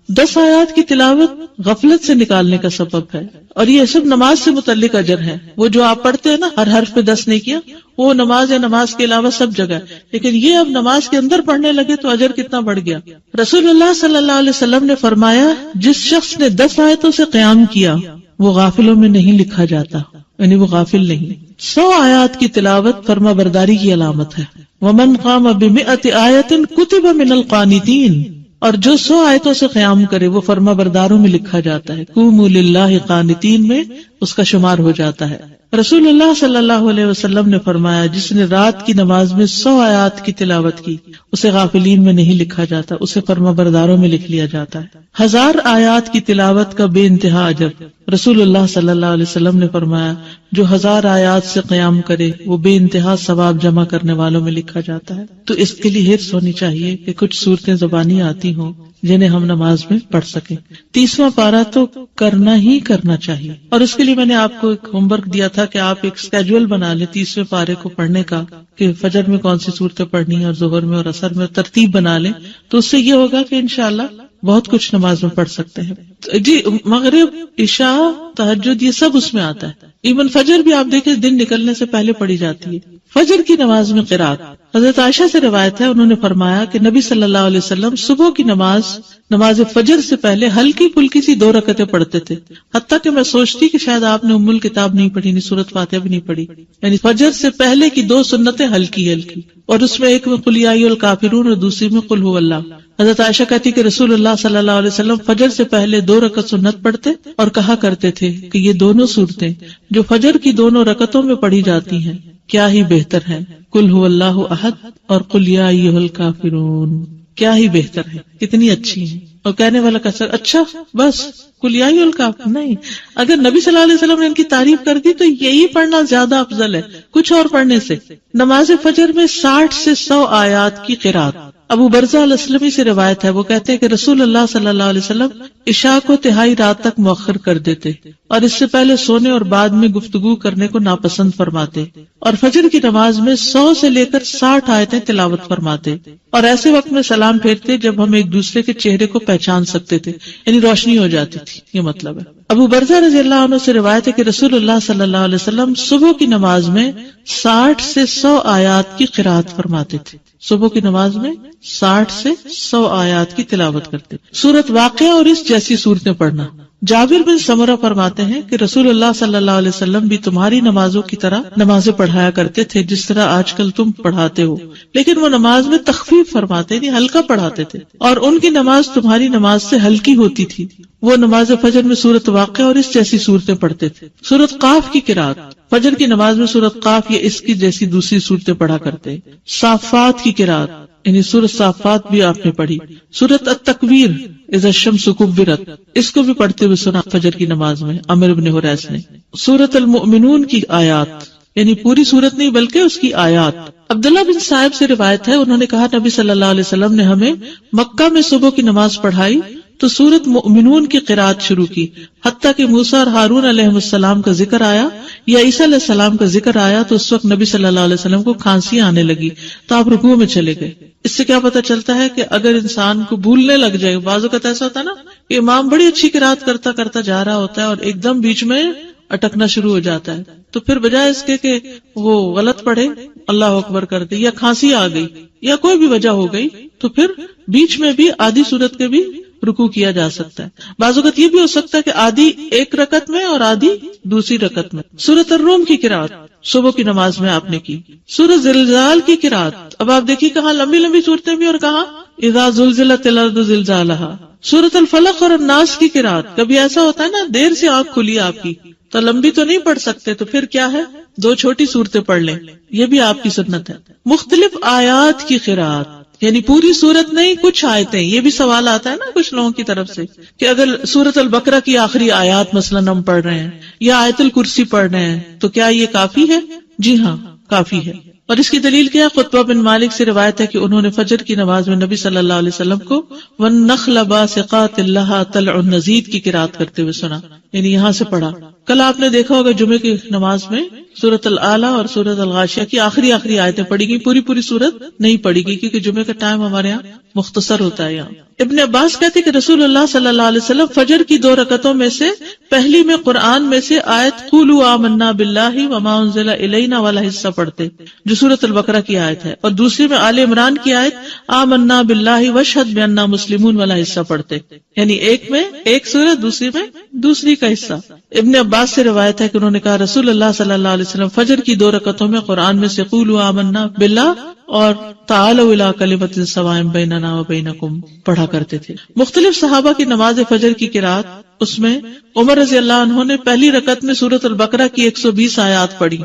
10 آیات کی تلاوت غفلت سے نکالنے کا سبب ہے، اور یہ سب نماز سے متعلق اجر ہے. وہ جو آپ پڑھتے ہیں نا ہر حرف پہ 10 نہیں کیا، وہ نماز یا نماز کے علاوہ سب جگہ ہے. لیکن یہ اب نماز کے اندر پڑھنے لگے تو اجر کتنا بڑھ گیا. رسول اللہ صلی اللہ علیہ وسلم نے فرمایا جس شخص نے 10 آیتوں سے قیام کیا وہ غافلوں میں نہیں لکھا جاتا، یعنی وہ غافل نہیں. 100 آیات کی تلاوت فرما برداری کی علامت ہے. ومن قام ب100 آیۃ کتب من القانتین، اور جو 100 آیتوں سے قیام کرے وہ فرما برداروں میں لکھا جاتا ہے. قوموا للہ قانتین میں اس کا شمار ہو جاتا ہے. رسول اللہ صلی اللہ علیہ وسلم نے فرمایا جس نے رات کی نماز میں 100 آیات کی تلاوت کی اسے غافلین میں نہیں لکھا جاتا، اسے فرما برداروں میں لکھ لیا جاتا ہے. 1000 آیات کی تلاوت کا بے انتہا اجر. رسول اللہ صلی اللہ علیہ وسلم نے فرمایا جو 1000 آیات سے قیام کرے وہ بے انتہا ثواب جمع کرنے والوں میں لکھا جاتا ہے. تو اس کے لیے حرص ہونی چاہیے کہ کچھ صورتیں زبانی آتی ہوں جنہیں ہم نماز میں پڑھ سکیں. 30واں پارہ تو کرنا ہی کرنا چاہیے، اور اس کے لیے میں نے آپ کو ایک ہوم ورک دیا تھا کہ آپ ایک اسکیجول بنا لیں 30ویں پارے کو پڑھنے کا، کہ فجر میں کون سی صورتیں پڑھنی ہے اور ظہر میں اور عصر میں ترتیب بنا لیں. تو اس سے یہ ہوگا کہ انشاءاللہ بہت کچھ نماز میں پڑھ سکتے ہیں. جی مغرب، عشاء، تہجد یہ سب اس میں آتا ہے. ایون فجر بھی آپ دیکھیں دن نکلنے سے پہلے پڑھی جاتی ہے. فجر کی نماز میں قرات. حضرت عائشہ سے روایت ہے انہوں نے فرمایا کہ نبی صلی اللہ علیہ وسلم صبح کی نماز فجر سے پہلے ہلکی پھلکی سی 2 رکعتیں پڑھتے تھے. حتیٰ کہ میں سوچتی کہ شاید آپ نے ام الکتاب نہیں پڑھی، نہیں سورۃ فاتحہ بھی نہیں پڑھی. یعنی فجر سے پہلے کی 2 سنتیں ہلکی ہلکی، اور اس میں ایک میں قل یا ایھا الکافرون اور دوسری میں قل ھو اللہ. حضرت عائشہ کہتی کہ رسول اللہ صلی اللہ علیہ وسلم فجر سے پہلے 2 رکعت سنت پڑھتے اور کہا کرتے تھے کہ یہ دونوں صورتیں جو فجر کی 2 رکعتوں میں پڑھی جاتی ہیں کیا ہی بہتر ہیں. قل ھو اللہ احد اور قل یا ایھا الکافرون کیا ہی بہتر ہے، کتنی اچھی ہیں. اور کہنے والا کہتا اچھا بس قل یا ایھا الکافرون نہیں. اگر نبی صلی اللہ علیہ وسلم نے ان کی تعریف کر دی تو یہی پڑھنا زیادہ افضل ہے کچھ اور پڑھنے سے. نماز فجر میں 60 سے 100 آیات کی قرات. ابو برزہ الاسلمی سے روایت ہے، وہ کہتے ہیں کہ رسول اللہ صلی اللہ علیہ وسلم عشاء کو تہائی رات تک مؤخر کر دیتے اور اس سے پہلے سونے اور بعد میں گفتگو کرنے کو ناپسند فرماتے، اور فجر کی نماز میں 100 سے لے کر 60 آیتیں تلاوت فرماتے، اور ایسے وقت میں سلام پھیرتے جب ہم ایک دوسرے کے چہرے کو پہچان سکتے تھے، یعنی روشنی ہو جاتی تھی. یہ مطلب ہے. ابو برزہ رضی اللہ عنہ سے روایت ہے کہ رسول اللہ صلی اللہ علیہ وسلم صبح کی نماز میں 60 سے 100 آیات کی قرات فرماتے تھے. صبح کی نماز میں 60 سے 100 آیات کی تلاوت کرتے. سورۃ واقعہ اور اس جیسی صورتیں پڑھنا. جابر بن سمرہ فرماتے ہیں کہ رسول اللہ صلی اللہ علیہ وسلم بھی تمہاری نمازوں کی طرح نمازیں پڑھایا کرتے تھے جس طرح آج کل تم پڑھاتے ہو، لیکن وہ نماز میں تخفیف فرماتے یعنی ہلکا پڑھاتے تھے، اور ان کی نماز تمہاری نماز سے ہلکی ہوتی تھی. وہ نماز فجر میں سورۃ واقعہ اور اس جیسی صورتیں پڑھتے تھے. سورۃ قاف کی قرات. فجر کی نماز میں سورۃ قاف یا اس کی جیسی دوسری صورتیں پڑھا کرتے. صافات کی قرات یعنی سورۃ صافات بھی آپ نے پڑھی. سورۃ التکویر اذا الشمس کورت اس کو بھی پڑھتے ہوئے سنا فجر کی نماز میں عامر بن حریث نے. سورۃ المؤمنون کی آیات یعنی پوری سورت نہیں بلکہ اس کی آیات. عبداللہ بن صاحب سے روایت ہے انہوں نے کہا نبی صلی اللہ علیہ وسلم نے ہمیں مکہ میں صبح کی نماز پڑھائی تو سورت مؤمنون کی قرات شروع کی، حتیٰ کہ موسیٰ اور ہارون علیہ السلام کا ذکر آیا یا عیسیٰ علیہ السلام کا ذکر آیا تو اس وقت نبی صلی اللہ علیہ وسلم کو کھانسی آنے لگی تو آپ رکوع میں چلے گئے۔ اس سے کیا پتہ چلتا ہے کہ اگر انسان کو بھولنے لگ جائے، بعض اوقات ایسا ہوتا ہے نا کہ امام بڑی اچھی قرات کرتا کرتا جا رہا ہوتا ہے اور ایک دم بیچ میں اٹکنا شروع ہو جاتا ہے، تو پھر بجائے اس کے کہ وہ غلط پڑھے، اللہ اکبر کر دے، یا کھانسی آ گئی یا کوئی بھی وجہ ہو گئی، تو پھر بیچ میں بھی آدھی سورت کے بھی رکوع کیا جا سکتا ہے۔ بعض اوقات یہ بھی ہو سکتا ہے کہ آدھی ایک رکعت میں اور آدھی دوسری رکعت میں۔ سورۃ الروم کی قرات صبح کی نماز میں آپ نے کی۔ سورۃ زلزال کی قرات، اب آپ دیکھیے کہاں لمبی لمبی صورتیں بھی اور کہاں اذا زلزلت الارض زلزالہا۔ سورۃ الفلق اور الناس کی قرات، کبھی ایسا ہوتا ہے نا دیر سے آنکھ کھلی آپ کی تو لمبی تو نہیں پڑھ سکتے، تو پھر کیا ہے 2 چھوٹی صورتیں پڑھ لیں، یہ بھی آپ کی سنت ہے۔ مختلف آیات کی قرات، یعنی پوری سورت نہیں کچھ آیتیں، یہ بھی سوال آتا ہے نا کچھ لوگوں کی طرف سے کہ اگر سورت البقرہ کی آخری آیات مثلا ہم پڑھ رہے ہیں یا آیت الکرسی پڑھ رہے ہیں تو کیا یہ کافی ہے؟ جی ہاں کافی ہے۔ اور اس کی دلیل کیا ہے؟ خطبہ بن مالک سے روایت ہے کہ انہوں نے فجر کی نماز میں نبی صلی اللہ علیہ وسلم کو وَالنَّخْلَ بَاسِقَاتٍ لَهَا طَلْعٌ نَضِيدٌ کی قرات کرتے ہوئے سنا، یعنی یہاں سے پڑھا۔ کل آپ نے دیکھا ہوگا جمعے کی نماز میں سورۃ العالی اور سورۃ الغاشیہ کی آخری آیتیں پڑھی گئی، پوری سورت نہیں پڑھی گئی کیونکہ جمعے کا ٹائم ہمارے یہاں مختصر ہوتا ہے۔ یہاں ابن عباس کہتے کہ رسول اللہ صلی اللہ علیہ وسلم فجر کی 2 رکعتوں میں سے پہلی میں قرآن میں سے آیت قولوا آمنا باللہ وما انزل الینا والا حصہ پڑھتے جو سورۃ البقرہ کی آیت ہے، اور دوسری میں آل عمران کی آیت آمنا باللہ واشہد بأننا مسلمون والا حصہ پڑھتے، یعنی ایک میں ایک سورت، دوسری میں دوسری کا حصہ۔ ابن عباس سے روایت ہے کہ انہوں نے کہا رسول اللہ صلی اللہ علیہ وسلم فجر کی 2 رکعتوں میں قرآن میں سے قولوا آمنا باللہ اور تعالوا الی کلمۃ سواء بیننا وبینکم پڑھا کرتے تھے۔ مختلف صحابہ کی نماز فجر کی قرات، اس میں عمر رضی اللہ عنہ نے پہلی رکعت میں سورۃ البقرہ کی 120 آیات پڑھی،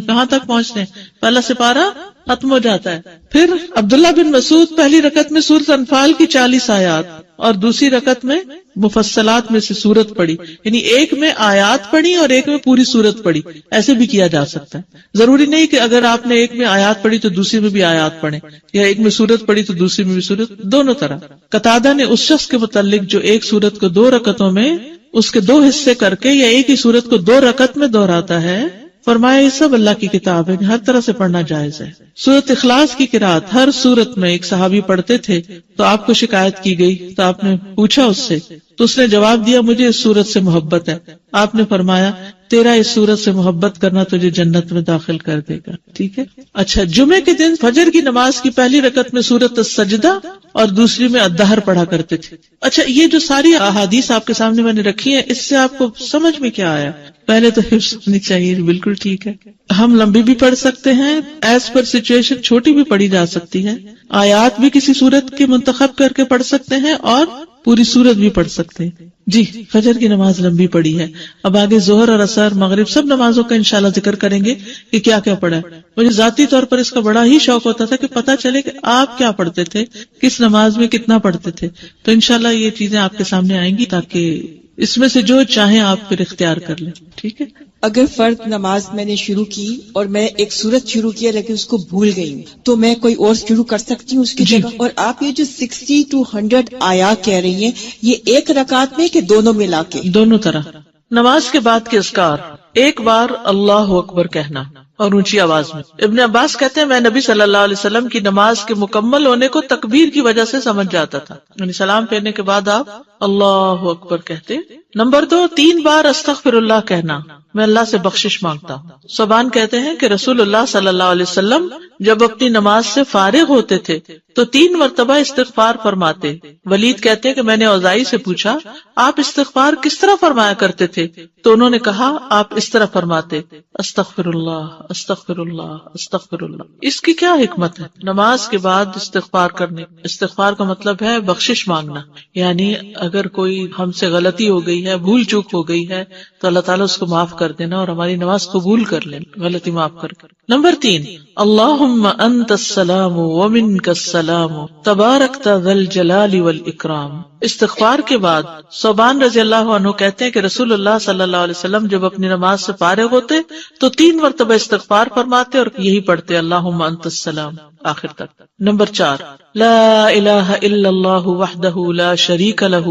کہاں تک پہنچتے ہیں؟ پہلا سپارہ ختم ہو جاتا ہے۔ پھر عبداللہ بن مسعود پہلی رکعت میں سورۃ انفال کی 40 آیات اور دوسری رکعت میں مفصلات میں سے سورت پڑھی، یعنی ایک میں آیات پڑھی اور ایک میں پوری سورت پڑھی۔ ایسے بھی کیا جا سکتا ہے، ضروری نہیں کہ اگر آپ نے ایک میں آیات پڑھی تو دوسری میں بھی آیات پڑھیں، یا ایک میں سورت پڑھی تو دوسری میں بھی سورت، دونوں طرح۔ قتادہ نے اس شخص کے متعلق جو ایک سورت کو 2 رکعتوں میں اس کے 2 حصے کر کے یا ایک ہی سورت کو 2 رکعت میں دہراتا ہے، فرمایا یہ سب اللہ کی کتاب ہے، ہر طرح سے پڑھنا جائز ہے۔ سورۃ اخلاص کی قرات ہر سورت میں ایک صحابی پڑھتے تھے تو آپ کو شکایت کی گئی تو آپ نے پوچھا اس سے، تو اس نے جواب دیا مجھے اس سورت سے محبت ہے۔ آپ نے فرمایا تیرا اس سورت سے محبت کرنا تجھے جنت میں داخل کر دے گا، ٹھیک ہے۔ اچھا، جمعے کے دن فجر کی نماز کی پہلی رکعت میں سورۃ السجدہ اور دوسری میں الدہر پڑھا کرتے تھے۔ اچھا، یہ جو ساری احادیث آپ کے سامنے میں نے رکھی ہیں، اس سے آپ کو سمجھ میں کیا آیا؟ پہلے تو حفظ ہونی چاہیے، بالکل ٹھیک ہے۔ ہم لمبی بھی پڑھ سکتے ہیں، ایز پر سچویشن چھوٹی بھی پڑھی جا سکتی ہے، آیات بھی کسی سورت کے منتخب کر کے پڑھ سکتے ہیں اور پوری سورت بھی پڑھ سکتے ہیں۔ جی، فجر کی نماز لمبی پڑھی ہے، اب آگے ظہر اور عصر مغرب سب نمازوں کا انشاءاللہ ذکر کریں گے کہ کیا کیا پڑھا ہے۔ مجھے ذاتی طور پر اس کا بڑا ہی شوق ہوتا تھا کہ پتہ چلے کہ آپ کیا پڑھتے تھے، کس نماز میں کتنا پڑھتے تھے، تو انشاءاللہ یہ چیزیں آپ کے سامنے آئیں گی تاکہ اس میں سے جو چاہیں آپ پھر اختیار کر لیں، ٹھیک ہے۔ اگر فرض نماز میں نے شروع کی اور میں ایک سورت شروع کیا لیکن اس کو بھول گئی ہوں تو میں کوئی اور شروع کر سکتی ہوں اس کی جگہ؟ اور آپ یہ جو 60 to 100 آیات کہہ رہی ہیں، یہ ایک رکعت میں کہ دونوں ملا کے؟ دونوں طرح۔ نماز کے بعد کے اذکار، ایک بار اللہ اکبر کہنا اور اونچی آواز میں۔ ابن عباس کہتے ہیں میں نبی صلی اللہ علیہ وسلم کی نماز کے مکمل ہونے کو تکبیر کی وجہ سے سمجھ جاتا تھا، یعنی سلام پھیرنے کے بعد آپ اللہ اکبر کہتے۔ نمبر 2، 3 بار استغفر اللہ کہنا، میں اللہ سے بخشش مانگتا ہوں۔ صبان کہتے ہیں کہ رسول اللہ صلی اللہ علیہ وسلم جب اپنی نماز سے فارغ ہوتے تھے تو 3 مرتبہ استغفار فرماتے۔ ولید کہتے ہیں کہ میں نے اوزائی سے پوچھا آپ استغفار کس طرح فرمایا کرتے تھے، تو انہوں نے کہا آپ اس طرح فرماتے استغفر اللہ استغفر اللہ استغفر اللہ۔ اس کی کیا حکمت ہے؟ نماز کے بعد استغفار کرنے، استغفار کا مطلب ہے بخشش مانگنا، یعنی اگر کوئی ہم سے غلطی ہو گئی ہے، بھول چوک ہو گئی ہے تو اللہ تعالیٰ اس کو معاف کر دینا اور ہماری نماز قبول کر لینا، غلطی معاف کر۔ نمبر 3، اللہم اللہم انت السلام ومنک السلام تبارکت ذی الجلال والاکرام. استغفار کے بعد ثوبان رضی اللہ عنہ کہتے ہیں کہ رسول اللہ صلی اللہ علیہ وسلم جب اپنی نماز سے فارغ ہوتے تو 3 مرتبہ استغفار فرماتے اور یہی پڑھتے اللہم انت السلام آخر تک. نمبر 4 لا الہ الا اللہ وحدہ لا شریک لہ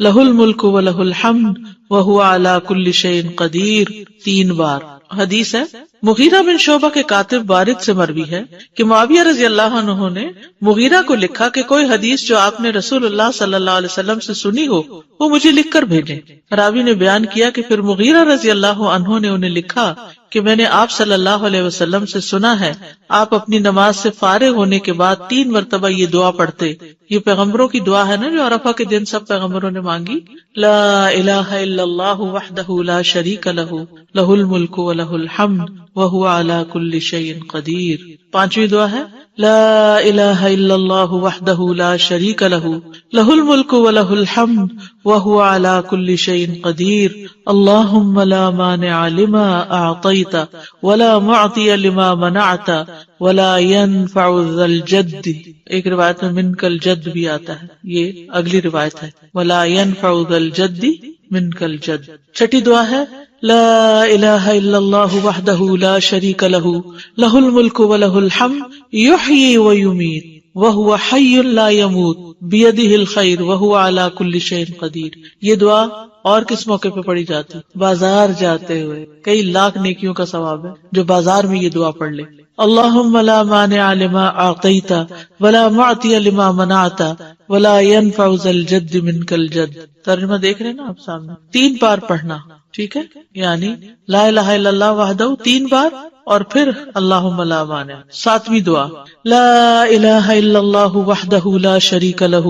لہ الملک ولہ الحمد وہو علی کل شیء قدیر 3 بار. حدیث ہے مغیرہ بن شعبہ کے کاتب بارد سے مروی ہے کہ معاویہ رضی اللہ عنہ نے مغیرہ کو لکھا کہ کوئی حدیث جو آپ نے رسول اللہ صلی اللہ علیہ وسلم سے سنی ہو وہ مجھے لکھ کر بھیجیں. راوی نے بیان کیا کہ پھر مغیرہ رضی اللہ عنہ نے انہیں لکھا کہ میں نے آپ صلی اللہ علیہ وسلم سے سنا ہے آپ اپنی نماز سے فارغ ہونے کے بعد 3 مرتبہ یہ دعا پڑھتے. یہ پیغمبروں کی دعا ہے نا جو عرفہ کے دن سب پیغمبروں نے مانگی. لا الہ الا اللہ وحدہ لا شریک لہ لہ الملک ولہ الحمد وہو علی کل شیء قدیر. 5ویں دعا ہے لا الہ الا اللہ وحدہ لا شریک لہ لہ الملک ولہ الحمد وہو علی کل شیء قدیر. اللہم لا مانع لما اعطیت ولا معطی لما منعت ولا ينفع ذا الجد. ایک روایت میں منک الجد بھی آتا ہے، یہ اگلی روایت ہے ولا ينفع ذا الجد منک الجد. 6 دعا ہے لا الہ الا اللہ وحدہ لا شریک لہ لہ الملک ولہ الحمد یحیی ویمیت وہو حی لا یموت بیدہ الخیر وہو علی کل شیء قدیر. یہ دعا اور کس موقع پہ پڑھی جاتی؟ بازار جاتے ہوئے. کئی لاکھ نیکیوں کا ثواب ہے جو بازار میں یہ دعا پڑھ لے. اللہم لا مانع لما اعطیت ولا معطی لما منعت ولا ينفع ذا الجد منک الجد. ترجمہ دیکھ رہے ہیں نا آپ سامنے. 3 بار پڑھنا، ٹھیک ہے، یعنی لا الہ الا اللہ وحدہ 3 بار اور پھر اللہم لا مانع. 7ویں دعا لا الہ الا اللہ وحدہ لا شریک لہ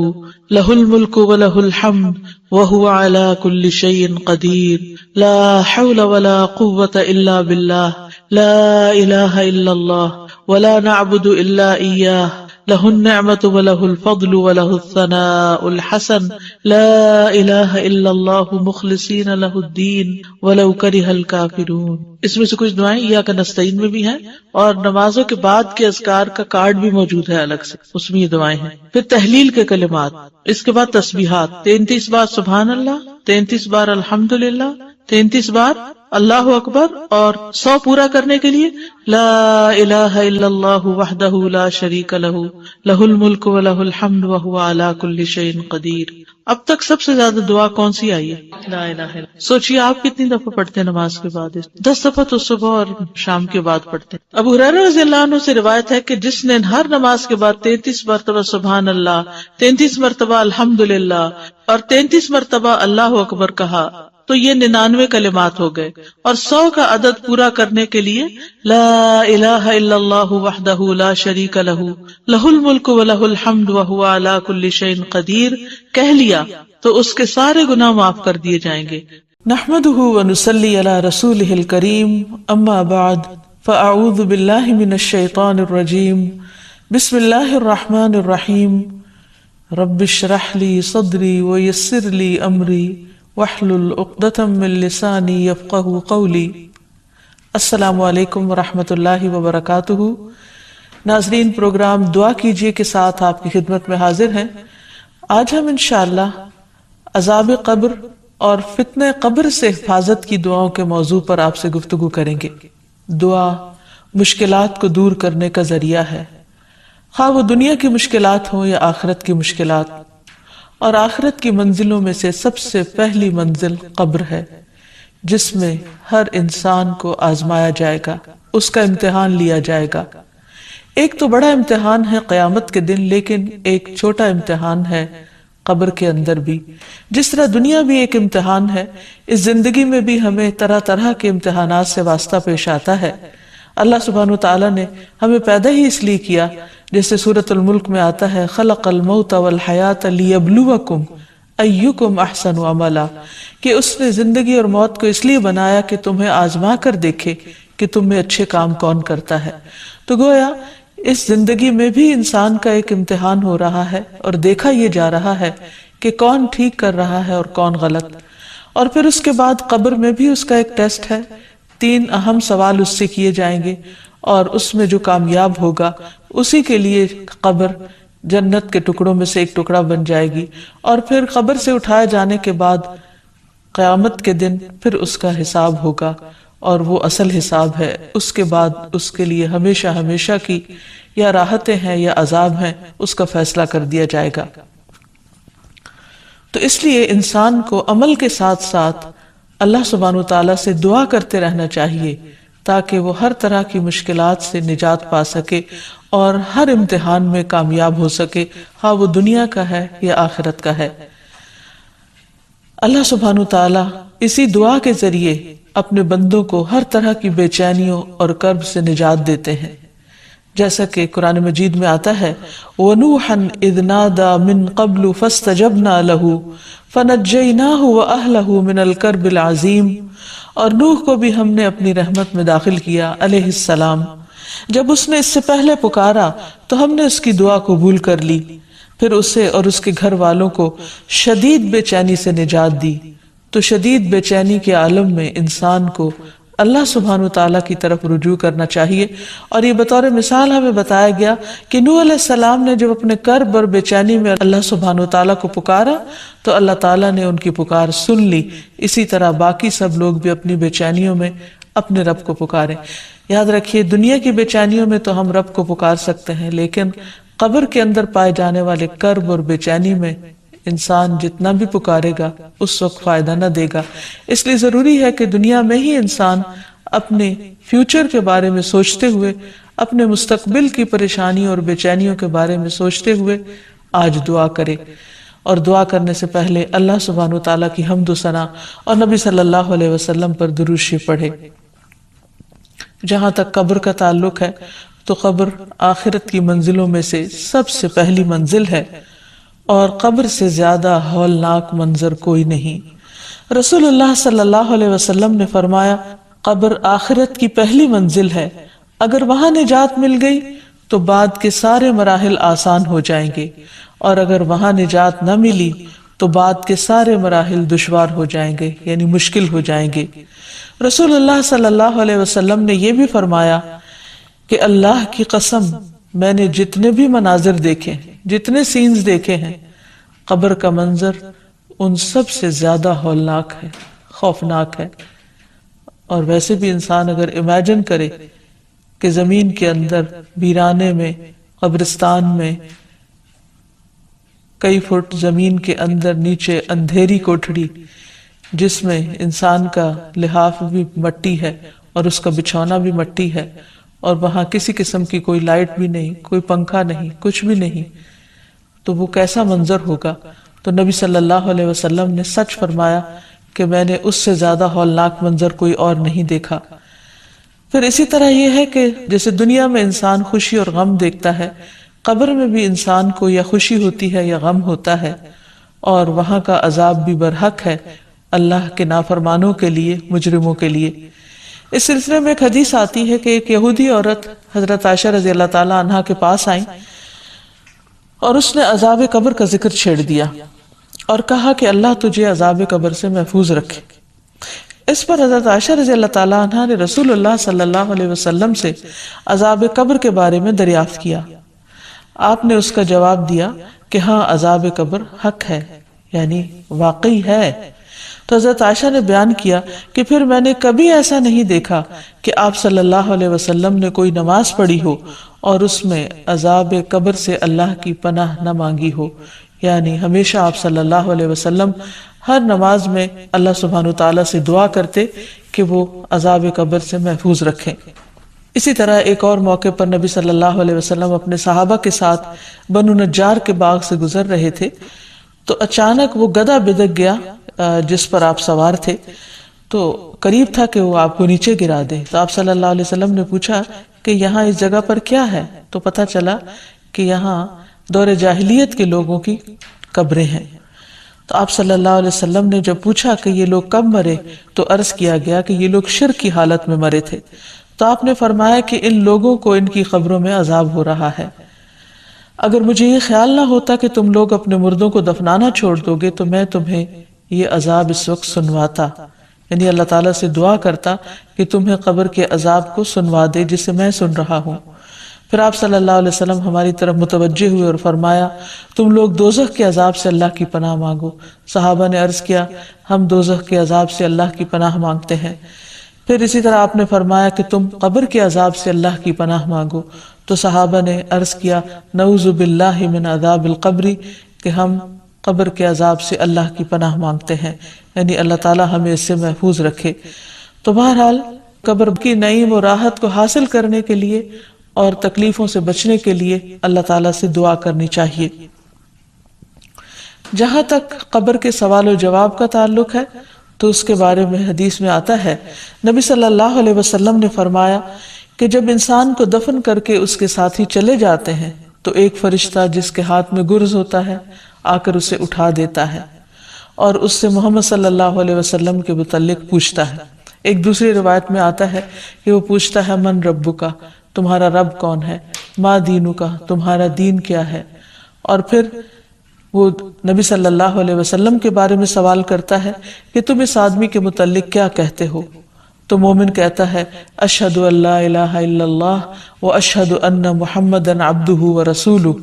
لہ الملک ولہ الحمد وہو علی کل شیء قدیر لا حول ولا قوة الا باللہ لا الہ الا اللہ ولا نعبد الا ایاہ لہ النعمت ولہ الفضل ولہ الثناء الحسن لا الہ الا اللہ مخلصین لہ الدین ولو کرہ الکافرون. اس میں سے کچھ دعائیں ایاک نستعین میں بھی ہیں اور نمازوں کے بعد کے اذکار کا کارڈ بھی موجود ہے الگ سے، اس میں یہ دعائیں ہیں. پھر تحلیل کے کلمات، اس کے بعد تسبیحات 33 بار سبحان اللہ، 33 بار الحمدللہ، 33 بار اللہ اکبر اور 100 پورا کرنے کے لیے لا الہ الا اللہ وحدہ لا شریک لہ لہ الملک ولہ الحمد وہو علی کل شیء قدیر. اب تک سب سے زیادہ دعا کون سی آئی ہے؟ لا الہ الا. سوچئے آپ کتنی دفعہ پڑھتے ہیں نماز کے بعد؟ 10 دفعہ تو صبح اور شام کے بعد پڑھتے ہیں. ابو ہریرہ رضی اللہ عنہ سے روایت ہے کہ جس نے ہر نماز کے بعد 33 مرتبہ سبحان اللہ، 33 مرتبہ الحمدللہ اور 33 مرتبہ اللہ اکبر کہا تو یہ 99 کلمات ہو گئے. اور 100 کا عدد پورا کرنے کے لیے لا الہ الا اللہ وحدہ لا شریک لہ لہ الملک ولہ الحمد وہو علی کل شیء قدیر کہہ لیا تو اس کے سارے گناہ معاف کر دیے جائیں گے. نحمدہ ونصلی علی رسولہ الکریم اما بعد فاعوذ باللہ من الشیطان الرجیم بسم اللہ الرحمن الرحیم رب اشرح لی صدری ویسر لی امری وَاحْلُلْ عُقْدَةً مِّن لِّسَانِي يَفْقَهُوا قَوْلِي. السلام علیکم ورحمۃ اللہ وبرکاتہ. ناظرین، پروگرام دعا کیجئے کے ساتھ آپ کی خدمت میں حاضر ہیں. آج ہم انشاءاللہ عذاب قبر اور فتنہ قبر سے حفاظت کی دعاؤں کے موضوع پر آپ سے گفتگو کریں گے. دعا مشکلات کو دور کرنے کا ذریعہ ہے، خواہ وہ دنیا کی مشکلات ہوں یا آخرت کی مشکلات. اور آخرت کی منزلوں میں سے سب سے پہلی منزل قبر ہے، جس میں ہر انسان کو آزمایا جائے گا، اس کا امتحان لیا جائے گا. ایک تو بڑا امتحان ہے قیامت کے دن، لیکن ایک چھوٹا امتحان ہے قبر کے اندر بھی. جس طرح دنیا بھی ایک امتحان ہے، اس زندگی میں بھی ہمیں طرح طرح کے امتحانات سے واسطہ پیش آتا ہے. اللہ سبحانہ وتعالی نے ہمیں پیدا ہی اس لیے کیا، جیسے سورۃ الملک میں آتا ہے خلق الموت والحیات لیبلوکم ایکم احسن عملا، کہ اس نے زندگی اور موت کو اس لیے بنایا کہ تمہیں آزما کر دیکھے کہ تم میں اچھے کام کون کرتا ہے. تو گویا اس زندگی میں بھی انسان کا ایک امتحان ہو رہا ہے اور دیکھا یہ جا رہا ہے کہ کون ٹھیک کر رہا ہے اور کون غلط. اور پھر اس کے بعد قبر میں بھی اس کا ایک ٹیسٹ ہے. 3 اہم سوال اس سے کیے جائیں گے اور اس میں جو کامیاب ہوگا اسی کے لیے قبر جنت کے ٹکڑوں میں سے ایک ٹکڑا بن جائے گی، اور پھر قبر سے اٹھائے جانے کے بعد قیامت کے دن پھر اس کا حساب ہوگا، اور وہ اصل حساب ہے۔ اس کے بعد اس کے لیے ہمیشہ ہمیشہ کی یا راحتیں ہیں یا عذاب ہیں، اس کا فیصلہ کر دیا جائے گا۔ تو اس لیے انسان کو عمل کے ساتھ ساتھ اللہ سبحانہ وتعالیٰ سے دعا کرتے رہنا چاہیے تاکہ وہ ہر طرح کی مشکلات سے نجات پا سکے اور ہر امتحان میں کامیاب ہو سکے، ہاں وہ دنیا کا ہے یا آخرت کا ہے۔ اللہ سبحانہ وتعالیٰ اسی دعا کے ذریعے اپنے بندوں کو ہر طرح کی بے چینیوں اور کرب سے نجات دیتے ہیں، جیسا کہ قرآن مجید میں آتا ہے وَنُوحًا إِذْ نَادَى مِن قَبْلُ فَاسْتَجَبْنَا لَهُ فَنَجَّيْنَاهُ وَأَهْلَهُ مِنَ الْكَرْبِ الْعَظِيمِ، اور نوح کو بھی ہم نے اپنی رحمت میں داخل کیا علیہ السلام، جب اس نے اس سے پہلے پکارا تو ہم نے اس کی دعا قبول کر لی، پھر اسے اور اس کے گھر والوں کو شدید بے چینی سے نجات دی۔ تو شدید بے چینی کے عالم میں انسان کو اللہ سبحانہ وتعالیٰ کی طرف رجوع کرنا چاہیے، اور یہ بطور مثال ہمیں بتایا گیا کہ نوح علیہ السلام نے جب اپنے کرب اور بے چینی میں اللہ سبحانہ وتعالیٰ کو پکارا تو اللہ تعالیٰ نے ان کی پکار سن لی۔ اسی طرح باقی سب لوگ بھی اپنی بے چینیوں میں اپنے رب کو پکاریں۔ یاد رکھیے دنیا کی بے چینیوں میں تو ہم رب کو پکار سکتے ہیں، لیکن قبر کے اندر پائے جانے والے کرب اور بے چینی میں انسان جتنا بھی پکارے گا اس وقت فائدہ نہ دے گا۔ اس لیے ضروری ہے کہ دنیا میں ہی انسان اپنے فیوچر کے بارے میں سوچتے ہوئے، اپنے مستقبل کی پریشانیوں اور بے چینیوں کے بارے میں سوچتے ہوئے آج دعا کرے، اور دعا کرنے سے پہلے اللہ سبحانہ وتعالیٰ کی حمد و ثنا اور نبی صلی اللہ علیہ وسلم پر درود شریف پڑھے۔ جہاں تک قبر کا تعلق ہے تو قبر آخرت کی منزلوں میں سے سب سے پہلی منزل ہے، اور قبر سے زیادہ ہولناک منظر کوئی نہیں۔ رسول اللہ صلی اللہ علیہ وسلم نے فرمایا قبر آخرت کی پہلی منزل ہے، اگر وہاں نجات مل گئی تو بعد کے سارے مراحل آسان ہو جائیں گے، اور اگر وہاں نجات نہ ملی تو بعد کے سارے مراحل دشوار ہو جائیں گے، یعنی مشکل ہو جائیں گے۔ رسول اللہ صلی اللہ علیہ وسلم نے یہ بھی فرمایا کہ اللہ کی قسم میں نے جتنے بھی مناظر دیکھے، جتنے سینز دیکھے ہیں، قبر کا منظر ان سب سے زیادہ ہولناک ہے، خوفناک ہے۔ اور ویسے بھی انسان اگر امیجن کرے کہ زمین کے اندر ویرانے میں، قبرستان میں، کئی فٹ زمین کے اندر نیچے اندھیری کوٹھڑی جس میں انسان کا لحاف بھی مٹی ہے اور اس کا بچھونا بھی مٹی ہے، اور وہاں کسی قسم کی کوئی لائٹ بھی نہیں، کوئی پنکھا نہیں، کچھ بھی نہیں، تو وہ کیسا منظر ہوگا۔ تو نبی صلی اللہ علیہ وسلم نے سچ فرمایا کہ میں نے اس سے زیادہ ہولناک منظر کوئی اور نہیں دیکھا۔ پھر اسی طرح یہ ہے کہ جیسے دنیا میں انسان خوشی اور غم دیکھتا ہے، قبر میں بھی انسان کو یا خوشی ہوتی ہے یا غم ہوتا ہے، اور وہاں کا عذاب بھی برحق ہے اللہ کے نافرمانوں کے لیے، مجرموں کے لیے۔ اس سلسلے میں ایک حدیث آتی ہے کہ ایک یہودی عورت حضرت عائشہ رضی اللہ تعالیٰ عنہا کے پاس آئیں اور اس نے عذاب قبر کا ذکر چھیڑ دیا اور کہا کہ اللہ تجھے عذاب قبر سے محفوظ رکھے۔ اس پر حضرت عائشہ رضی اللہ تعالیٰ عنہا نے رسول اللہ صلی اللہ علیہ وسلم سے عذاب قبر کے بارے میں دریافت کیا۔ آپ نے اس کا جواب دیا کہ ہاں عذاب قبر حق ہے، یعنی واقعی ہے۔ تو حضرت عائشہ نے بیان کیا کہ پھر میں نے کبھی ایسا نہیں دیکھا کہ آپ صلی اللہ علیہ وسلم نے کوئی نماز پڑھی ہو اور اس میں عذاب قبر سے اللہ کی پناہ نہ مانگی ہو، یعنی ہمیشہ آپ صلی اللہ علیہ وسلم ہر نماز میں اللہ سبحانہ تعالیٰ سے دعا کرتے کہ وہ عذاب قبر سے محفوظ رکھیں۔ اسی طرح ایک اور موقع پر نبی صلی اللہ علیہ وسلم اپنے صحابہ کے ساتھ بنو نجار کے باغ سے گزر رہے تھے تو اچانک وہ گدھا بدک گیا جس پر آپ سوار تھے، تو قریب تھا کہ وہ آپ کو نیچے گرا دے۔ تو آپ صلی اللہ علیہ وسلم نے پوچھا کہ یہاں اس جگہ پر کیا ہے؟ تو پتہ چلا کہ یہاں دور جاہلیت کے لوگوں کی قبریں ہیں۔ تو آپ صلی اللہ علیہ وسلم نے جب پوچھا کہ یہ لوگ کب مرے تو عرض کیا گیا کہ یہ لوگ شرک کی حالت میں مرے تھے۔ تو آپ نے فرمایا کہ ان لوگوں کو ان کی قبروں میں عذاب ہو رہا ہے۔ اگر مجھے یہ خیال نہ ہوتا کہ تم لوگ اپنے مردوں کو دفنانا چھوڑ دو گے تو میں تمہیں یہ عذاب اس وقت سنواتا، یعنی اللہ تعالیٰ سے دعا کرتا کہ تمہیں قبر کے عذاب کو سنوا دے جسے میں سن رہا ہوں۔ پھر آپ صلی اللہ علیہ وسلم ہماری طرف متوجہ ہوئے اور فرمایا تم لوگ دوزخ کے عذاب سے اللہ کی پناہ مانگو۔ صحابہ نے عرض کیا ہم دوزخ کے عذاب سے اللہ کی پناہ مانگتے ہیں۔ پھر اسی طرح آپ نے فرمایا کہ تم قبر کے عذاب سے اللہ کی پناہ مانگو، تو صحابہ نے عرض کیا نعوذ باللہ من عذاب القبر، کہ ہم قبر کے عذاب سے اللہ کی پناہ مانگتے ہیں، یعنی اللہ تعالیٰ ہمیں اس سے محفوظ رکھے۔ تو بہرحال قبر کی نعیم و راحت کو حاصل کرنے کے لیے اور تکلیفوں سے بچنے کے لیے اللہ تعالیٰ سے دعا کرنی چاہیے۔ جہاں تک قبر کے سوال و جواب کا تعلق ہے تو اس کے بارے میں حدیث میں آتا ہے نبی صلی اللہ علیہ وسلم نے فرمایا کہ جب انسان کو دفن کر کے اس کے ساتھی چلے جاتے ہیں تو ایک فرشتہ جس کے ہاتھ میں گرز ہوتا ہے آ کر اسے اٹھا دیتا ہے اور اس سے محمد صلی اللہ علیہ وسلم کے متعلق پوچھتا ہے۔ ایک دوسری روایت میں آتا ہے کہ وہ پوچھتا ہے من ربک، تمہارا رب کون ہے، ما دینک، تمہارا دین کیا ہے، اور پھر وہ نبی صلی اللہ علیہ وسلم کے بارے میں سوال کرتا ہے کہ تم اس آدمی کے متعلق کیا کہتے ہو، تو مومن کہتا ہے اشہد ان لا الہ الا اللہ و اشہد ان محمدًا عبدہ و رسولہ،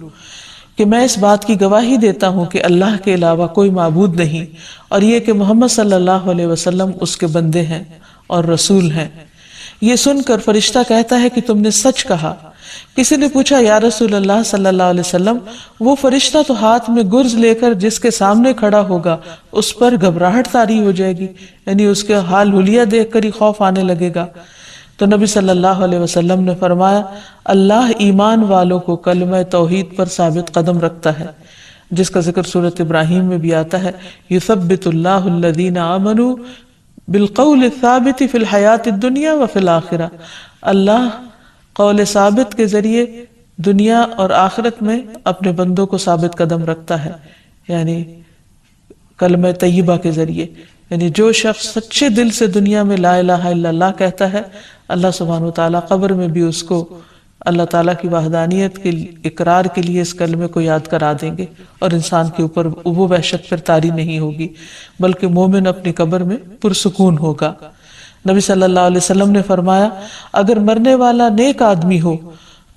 کہ میں اس بات کی گواہی دیتا ہوں کہ اللہ کے علاوہ کوئی معبود نہیں، اور یہ کہ محمد صلی اللہ علیہ وسلم اس کے بندے ہیں اور رسول ہیں۔ یہ سن کر فرشتہ کہتا ہے کہ تم نے سچ کہا۔ کسی نے پوچھا یا رسول اللہ صلی اللہ علیہ وسلم وہ فرشتہ تو ہاتھ میں گرز لے کر جس کے سامنے کھڑا ہوگا اس پر گھبراہٹ طاری ہو جائے گی، یعنی اس کے حال حلیہ دیکھ کر ہی خوف آنے لگے گا۔ تو نبی صلی اللہ علیہ وسلم نے فرمایا اللہ ایمان والوں کو کلمہ توحید پر ثابت قدم رکھتا ہے، جس کا ذکر سورۃ ابراہیم میں بھی آتا ہے یثبت اللہ الذین آمنوا بالقول الثابت فی الحیات الدنیا وفی الآخرہ، اللہ قول ثابت کے ذریعے دنیا اور آخرت میں اپنے بندوں کو ثابت قدم رکھتا ہے، یعنی کلمہ طیبہ کے ذریعے، یعنی جو شخص سچے دل سے دنیا میں لا الہ الا اللہ کہتا ہے اللہ سبحانہ وتعالیٰ قبر میں بھی اس کو اللہ تعالیٰ کی وحدانیت کے اقرار کے لیے اس کلمے کو یاد کرا دیں گے، اور انسان کے اوپر وہ وحشت پھر طاری نہیں ہوگی، بلکہ مومن اپنی قبر میں پرسکون ہوگا۔ نبی صلی اللہ علیہ وسلم نے فرمایا اگر مرنے والا نیک آدمی ہو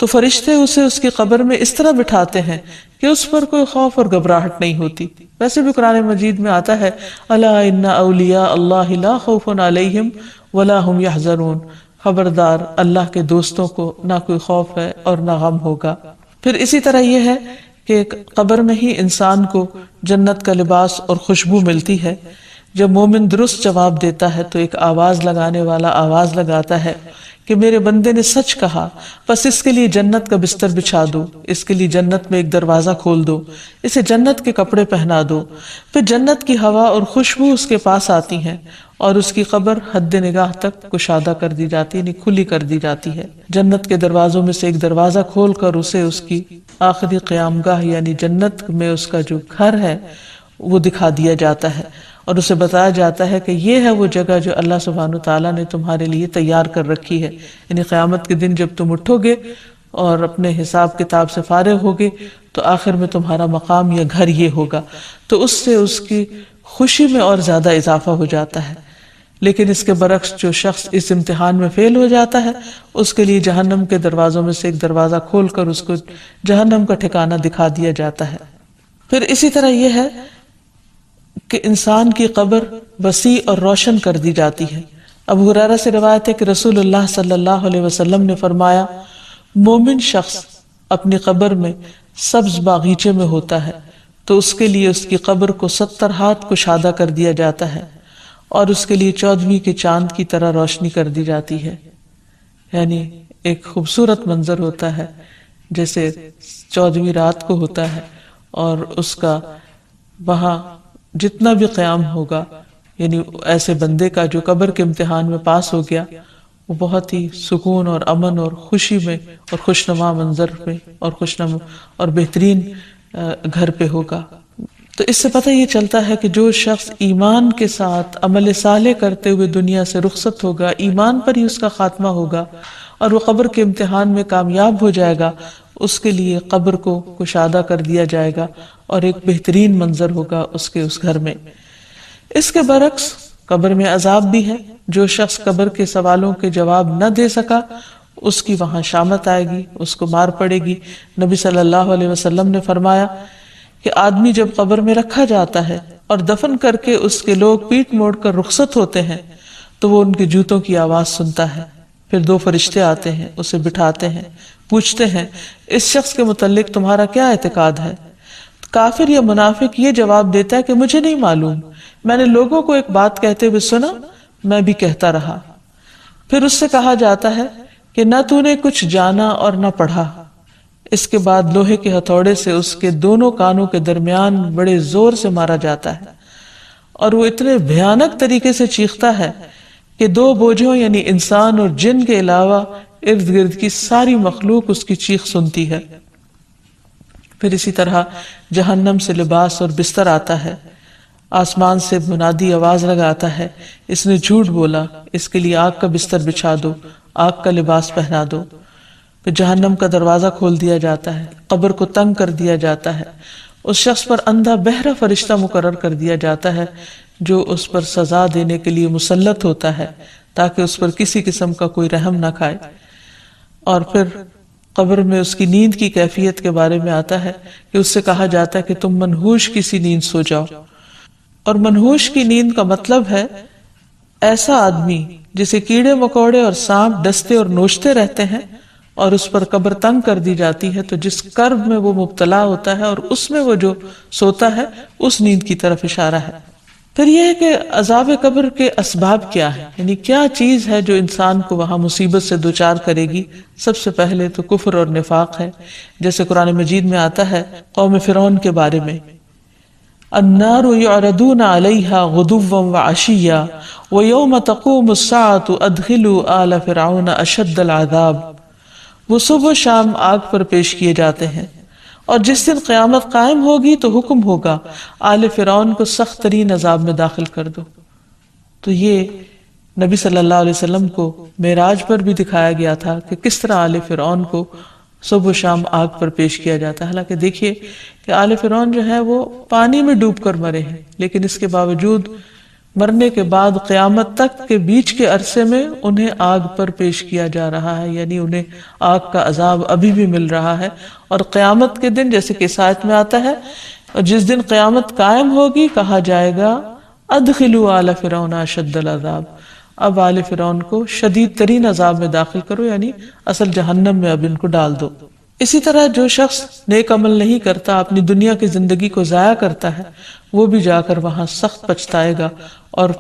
تو فرشتے اسے اس کی قبر میں اس طرح بٹھاتے ہیں کہ اس پر کوئی خوف اور گھبراہٹ نہیں ہوتی۔ ویسے بھی قرآن مجید میں آتا ہے الا ان اولیاء اللہ لا خوف علیہم ولا هم یحزنون، خبردار اللہ کے دوستوں کو نہ کوئی خوف ہے اور نہ غم ہوگا۔ پھر اسی طرح یہ ہے کہ قبر میں ہی انسان کو جنت کا لباس اور خوشبو ملتی ہے۔ جب مومن درست جواب دیتا ہے تو ایک آواز لگانے والا آواز لگاتا ہے کہ میرے بندے نے سچ کہا، بس اس کے لیے جنت کا بستر بچھا دو، اس کے لیے جنت میں ایک دروازہ کھول دو، اسے جنت کے کپڑے پہنا دو۔ پھر جنت کی ہوا اور خوشبو اس کے پاس آتی ہیں اور اس کی قبر حد نگاہ تک کشادہ کر دی جاتی ہے، یعنی کھلی کر دی جاتی ہے۔ جنت کے دروازوں میں سے ایک دروازہ کھول کر اسے اس کی آخری قیام گاہ یعنی جنت میں اس کا جو گھر ہے وہ دکھا دیا جاتا ہے، اور اسے بتایا جاتا ہے کہ یہ ہے وہ جگہ جو اللہ سبحانہ تعالیٰ نے تمہارے لیے تیار کر رکھی ہے، یعنی قیامت کے دن جب تم اٹھو گے اور اپنے حساب کتاب سے فارغ ہوگے تو آخر میں تمہارا مقام یا گھر یہ ہوگا، تو اس سے اس کی خوشی میں اور زیادہ اضافہ ہو جاتا ہے۔ لیکن اس کے برعکس جو شخص اس امتحان میں فیل ہو جاتا ہے اس کے لیے جہنم کے دروازوں میں سے ایک دروازہ کھول کر اس کو جہنم کا ٹھکانہ دکھا دیا جاتا ہے۔ پھر اسی طرح یہ ہے کہ انسان کی قبر وسیع اور روشن کر دی جاتی ہے۔ ابو ہریرہ سے روایت ہے کہ رسول اللہ صلی اللہ علیہ وسلم نے فرمایا مومن شخص اپنی قبر میں سبز باغیچے میں ہوتا ہے تو اس کے لیے اس کی قبر کو 70 ہاتھ کشادہ کر دیا جاتا ہے اور اس کے لیے 14ویں کے چاند کی طرح روشنی کر دی جاتی ہے، یعنی ایک خوبصورت منظر ہوتا ہے جیسے 14ویں رات کو ہوتا ہے، اور اس کا وہاں جتنا بھی قیام ہوگا یعنی ایسے بندے کا جو قبر کے امتحان میں پاس ہو گیا وہ بہت ہی سکون اور امن اور خوشی میں اور خوشنما منظر میں اور خوشنما اور بہترین گھر پہ ہوگا۔ تو اس سے پتہ یہ چلتا ہے کہ جو شخص ایمان کے ساتھ عمل صالح کرتے ہوئے دنیا سے رخصت ہوگا، ایمان پر ہی اس کا خاتمہ ہوگا اور وہ قبر کے امتحان میں کامیاب ہو جائے گا، اس کے لیے قبر کو کشادہ کر دیا جائے گا اور ایک بہترین منظر ہوگا اس کے اس گھر میں۔ اس کے برعکس قبر میں عذاب بھی ہے. جو شخص قبر کے سوالوں کے جواب نہ دے سکا اس کی وہاں شامت آئے گی، اس کو مار پڑے گی. نبی صلی اللہ علیہ وسلم نے فرمایا کہ آدمی جب قبر میں رکھا جاتا ہے اور دفن کر کے اس کے لوگ پیٹ موڑ کر رخصت ہوتے ہیں تو وہ ان کے جوتوں کی آواز سنتا ہے. پھر 2 فرشتے آتے ہیں، اسے بٹھاتے ہیں، پوچھتے ہیں اس شخص کے متعلق تمہارا کیا اعتقاد ہے؟ کافر یا منافق یہ جواب دیتا ہے کہ مجھے نہیں معلوم، میں نے لوگوں کو ایک بات کہتے ہوئے سنا، میں بھی کہتا رہا. پھر اس سے کہا جاتا ہے کہ نہ تو نے کچھ جانا اور نہ پڑھا. اس کے بعد لوہے کے ہتھوڑے سے اس کے دونوں کانوں کے درمیان بڑے زور سے مارا جاتا ہے اور وہ اتنے بھیانک طریقے سے چیختا ہے کہ 2 بوجھوں یعنی انسان اور جن کے علاوہ ارد گرد کی ساری مخلوق اس کی چیخ سنتی ہے. پھر اسی طرح جہنم سے لباس اور بستر آتا ہے. آسمان سے منادی آواز لگاتا ہے اس نے جھوٹ بولا، اس کے لیے آگ کا بستر بچھا دو، آگ کا لباس پہنا دو. پھر جہنم کا دروازہ کھول دیا جاتا ہے، قبر کو تنگ کر دیا جاتا ہے. اس شخص پر اندھا بہرا فرشتہ مقرر کر دیا جاتا ہے جو اس پر سزا دینے کے لیے مسلط ہوتا ہے تاکہ اس پر کسی قسم کا کوئی رحم نہ کھائے. اور پھر قبر میں اس کی نیند کی کیفیت کے بارے میں آتا ہے کہ اس سے کہا جاتا ہے کہ تم منحوش کسی نیند سو جاؤ. اور منحوش کی نیند کا مطلب ہے ایسا آدمی جسے کیڑے مکوڑے اور سانپ ڈستے اور نوچتے رہتے ہیں اور اس پر قبر تنگ کر دی جاتی ہے تو جس کرب میں وہ مبتلا ہوتا ہے اور اس میں وہ جو سوتا ہے اس نیند کی طرف اشارہ ہے. پھر یہ ہے کہ عذاب قبر کے اسباب کیا ہے، یعنی کیا چیز ہے جو انسان کو وہاں مصیبت سے دوچار کرے گی. سب سے پہلے تو کفر اور نفاق ہے، جیسے قرآن مجید میں آتا ہے قوم فرعون کے بارے میں النار یعرضون علیہا غدوا وعشیا ویوم تقوم الساعة ادخلوا آل فرعون اشد العذاب. وہ صبح و شام آگ پر پیش کیے جاتے ہیں اور جس دن قیامت قائم ہوگی تو حکم ہوگا آل فرعون کو سخت ترین عذاب میں داخل کر دو. تو یہ نبی صلی اللہ علیہ وسلم کو معراج پر بھی دکھایا گیا تھا کہ کس طرح آل فرعون کو صبح و شام آگ پر پیش کیا جاتا ہے. حالانکہ دیکھیے کہ آل فرعون جو ہے وہ پانی میں ڈوب کر مرے ہیں، لیکن اس کے باوجود مرنے کے بعد قیامت تک کے بیچ کے عرصے میں انہیں آگ پر پیش کیا جا رہا ہے، یعنی انہیں آگ کا عذاب ابھی بھی مل رہا ہے. اور قیامت کے دن جیسے کہ اس آیت میں آتا ہے اور جس دن قیامت قائم ہوگی کہا جائے گا ادخلوا آل فرعون اشد العذاب، اب آل فرعون کو شدید ترین عذاب میں داخل کرو، یعنی اصل جہنم میں اب ان کو ڈال دو. اسی طرح جو شخص نیک عمل نہیں کرتا، اپنی دنیا کی زندگی کو ضائع کرتا ہے، وہ بھی جا کر وہاں سخت پچھتائے گا اور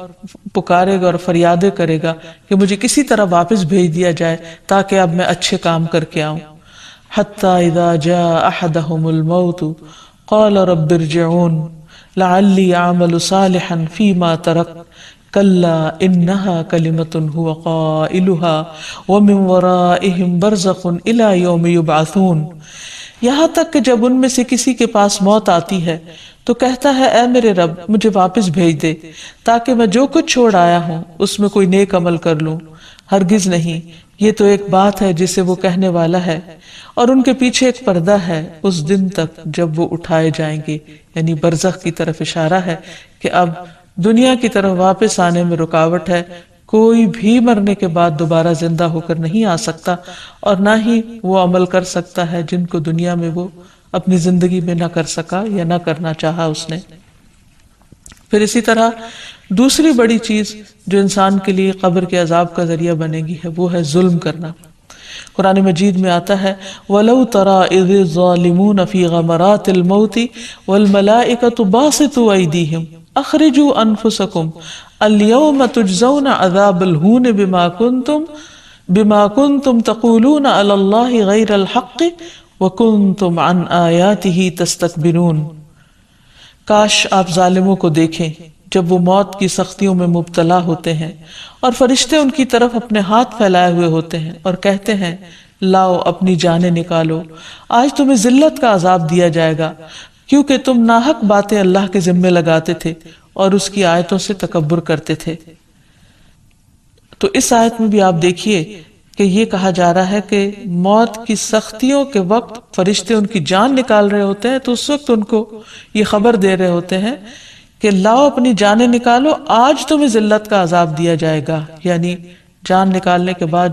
پکارے گا اور فریادیں کرے گا کہ مجھے کسی طرح واپس بھیج دیا جائے تاکہ اب میں اچھے کام کر کے آؤں. حتی اذا جاء احدهم الموت قال رب ارجعون لعلی اعمل صالحا فیما ترکت کلا انہا کلمۃ هو قائلها ومن ورائہم برزخ الی یوم یبعثون. یہاں تک کہ جب ان میں سے کسی کے پاس موت آتی ہے تو کہتا ہے اے میرے رب مجھے واپس بھیج دے تاکہ میں جو کچھ چھوڑ آیا ہوں اس میں کوئی نیک عمل کر لوں. ہرگز نہیں، یہ تو ایک بات ہے جسے وہ کہنے والا ہے اور ان کے پیچھے ایک پردہ ہے اس دن تک جب وہ اٹھائے جائیں گے. یعنی برزخ کی طرف اشارہ ہے کہ اب دنیا کی طرف واپس آنے میں رکاوٹ ہے. کوئی بھی مرنے کے بعد دوبارہ زندہ ہو کر نہیں آ سکتا اور نہ ہی وہ عمل کر سکتا ہے جن کو دنیا میں وہ اپنی زندگی میں نہ کر سکا یا نہ کرنا چاہا اس نے. پھر اسی طرح دوسری بڑی چیز جو انسان کے لیے قبر کے عذاب کا ذریعہ بنے گی ہے وہ ہے ظلم کرنا. قرآن مجید میں آتا ہے وَلَوْ تَرَى إِذِ الظَّالِمُونَ فِي غَمَرَاتِ الْمَوْتِ وَالْمَلَائِكَةُ بَاسِطُو أَيْدِيهِمْ أَخْرِجُوا أَنفُسَكُمْ الْيَوْمَ تُجْزَوْنَ عَذَابَ الْهُونِ بِمَا كُنْتُمْ تَقُولُونَ عَلَى اللَّهِ غَيْرَ الْحَقِّ وَكُنْتُمْ عَنْ آيَاتِهِ تَسْتَكْبِرُونَ. کاش آپ ظالموں کو دیکھیں جب وہ موت کی سختیوں میں مبتلا ہوتے ہیں اور فرشتے ان کی طرف اپنے ہاتھ پھیلائے ہوئے ہوتے ہیں اور کہتے ہیں لاؤ اپنی جانیں نکالو، آج تمہیں ذلت کا عذاب دیا جائے گا کیونکہ تم ناحق باتیں اللہ کے ذمے لگاتے تھے اور اس کی آیتوں سے تکبر کرتے تھے. تو اس آیت میں بھی آپ دیکھیے کہ یہ کہا جا رہا ہے کہ موت کی سختیوں کے وقت فرشتے ان کی جان نکال رہے ہوتے ہیں تو اس وقت ان کو یہ خبر دے رہے ہوتے ہیں کہ لاؤ اپنی جانیں نکالو، آج تمہیں ذلت کا عذاب دیا جائے گا، یعنی جان نکالنے کے بعد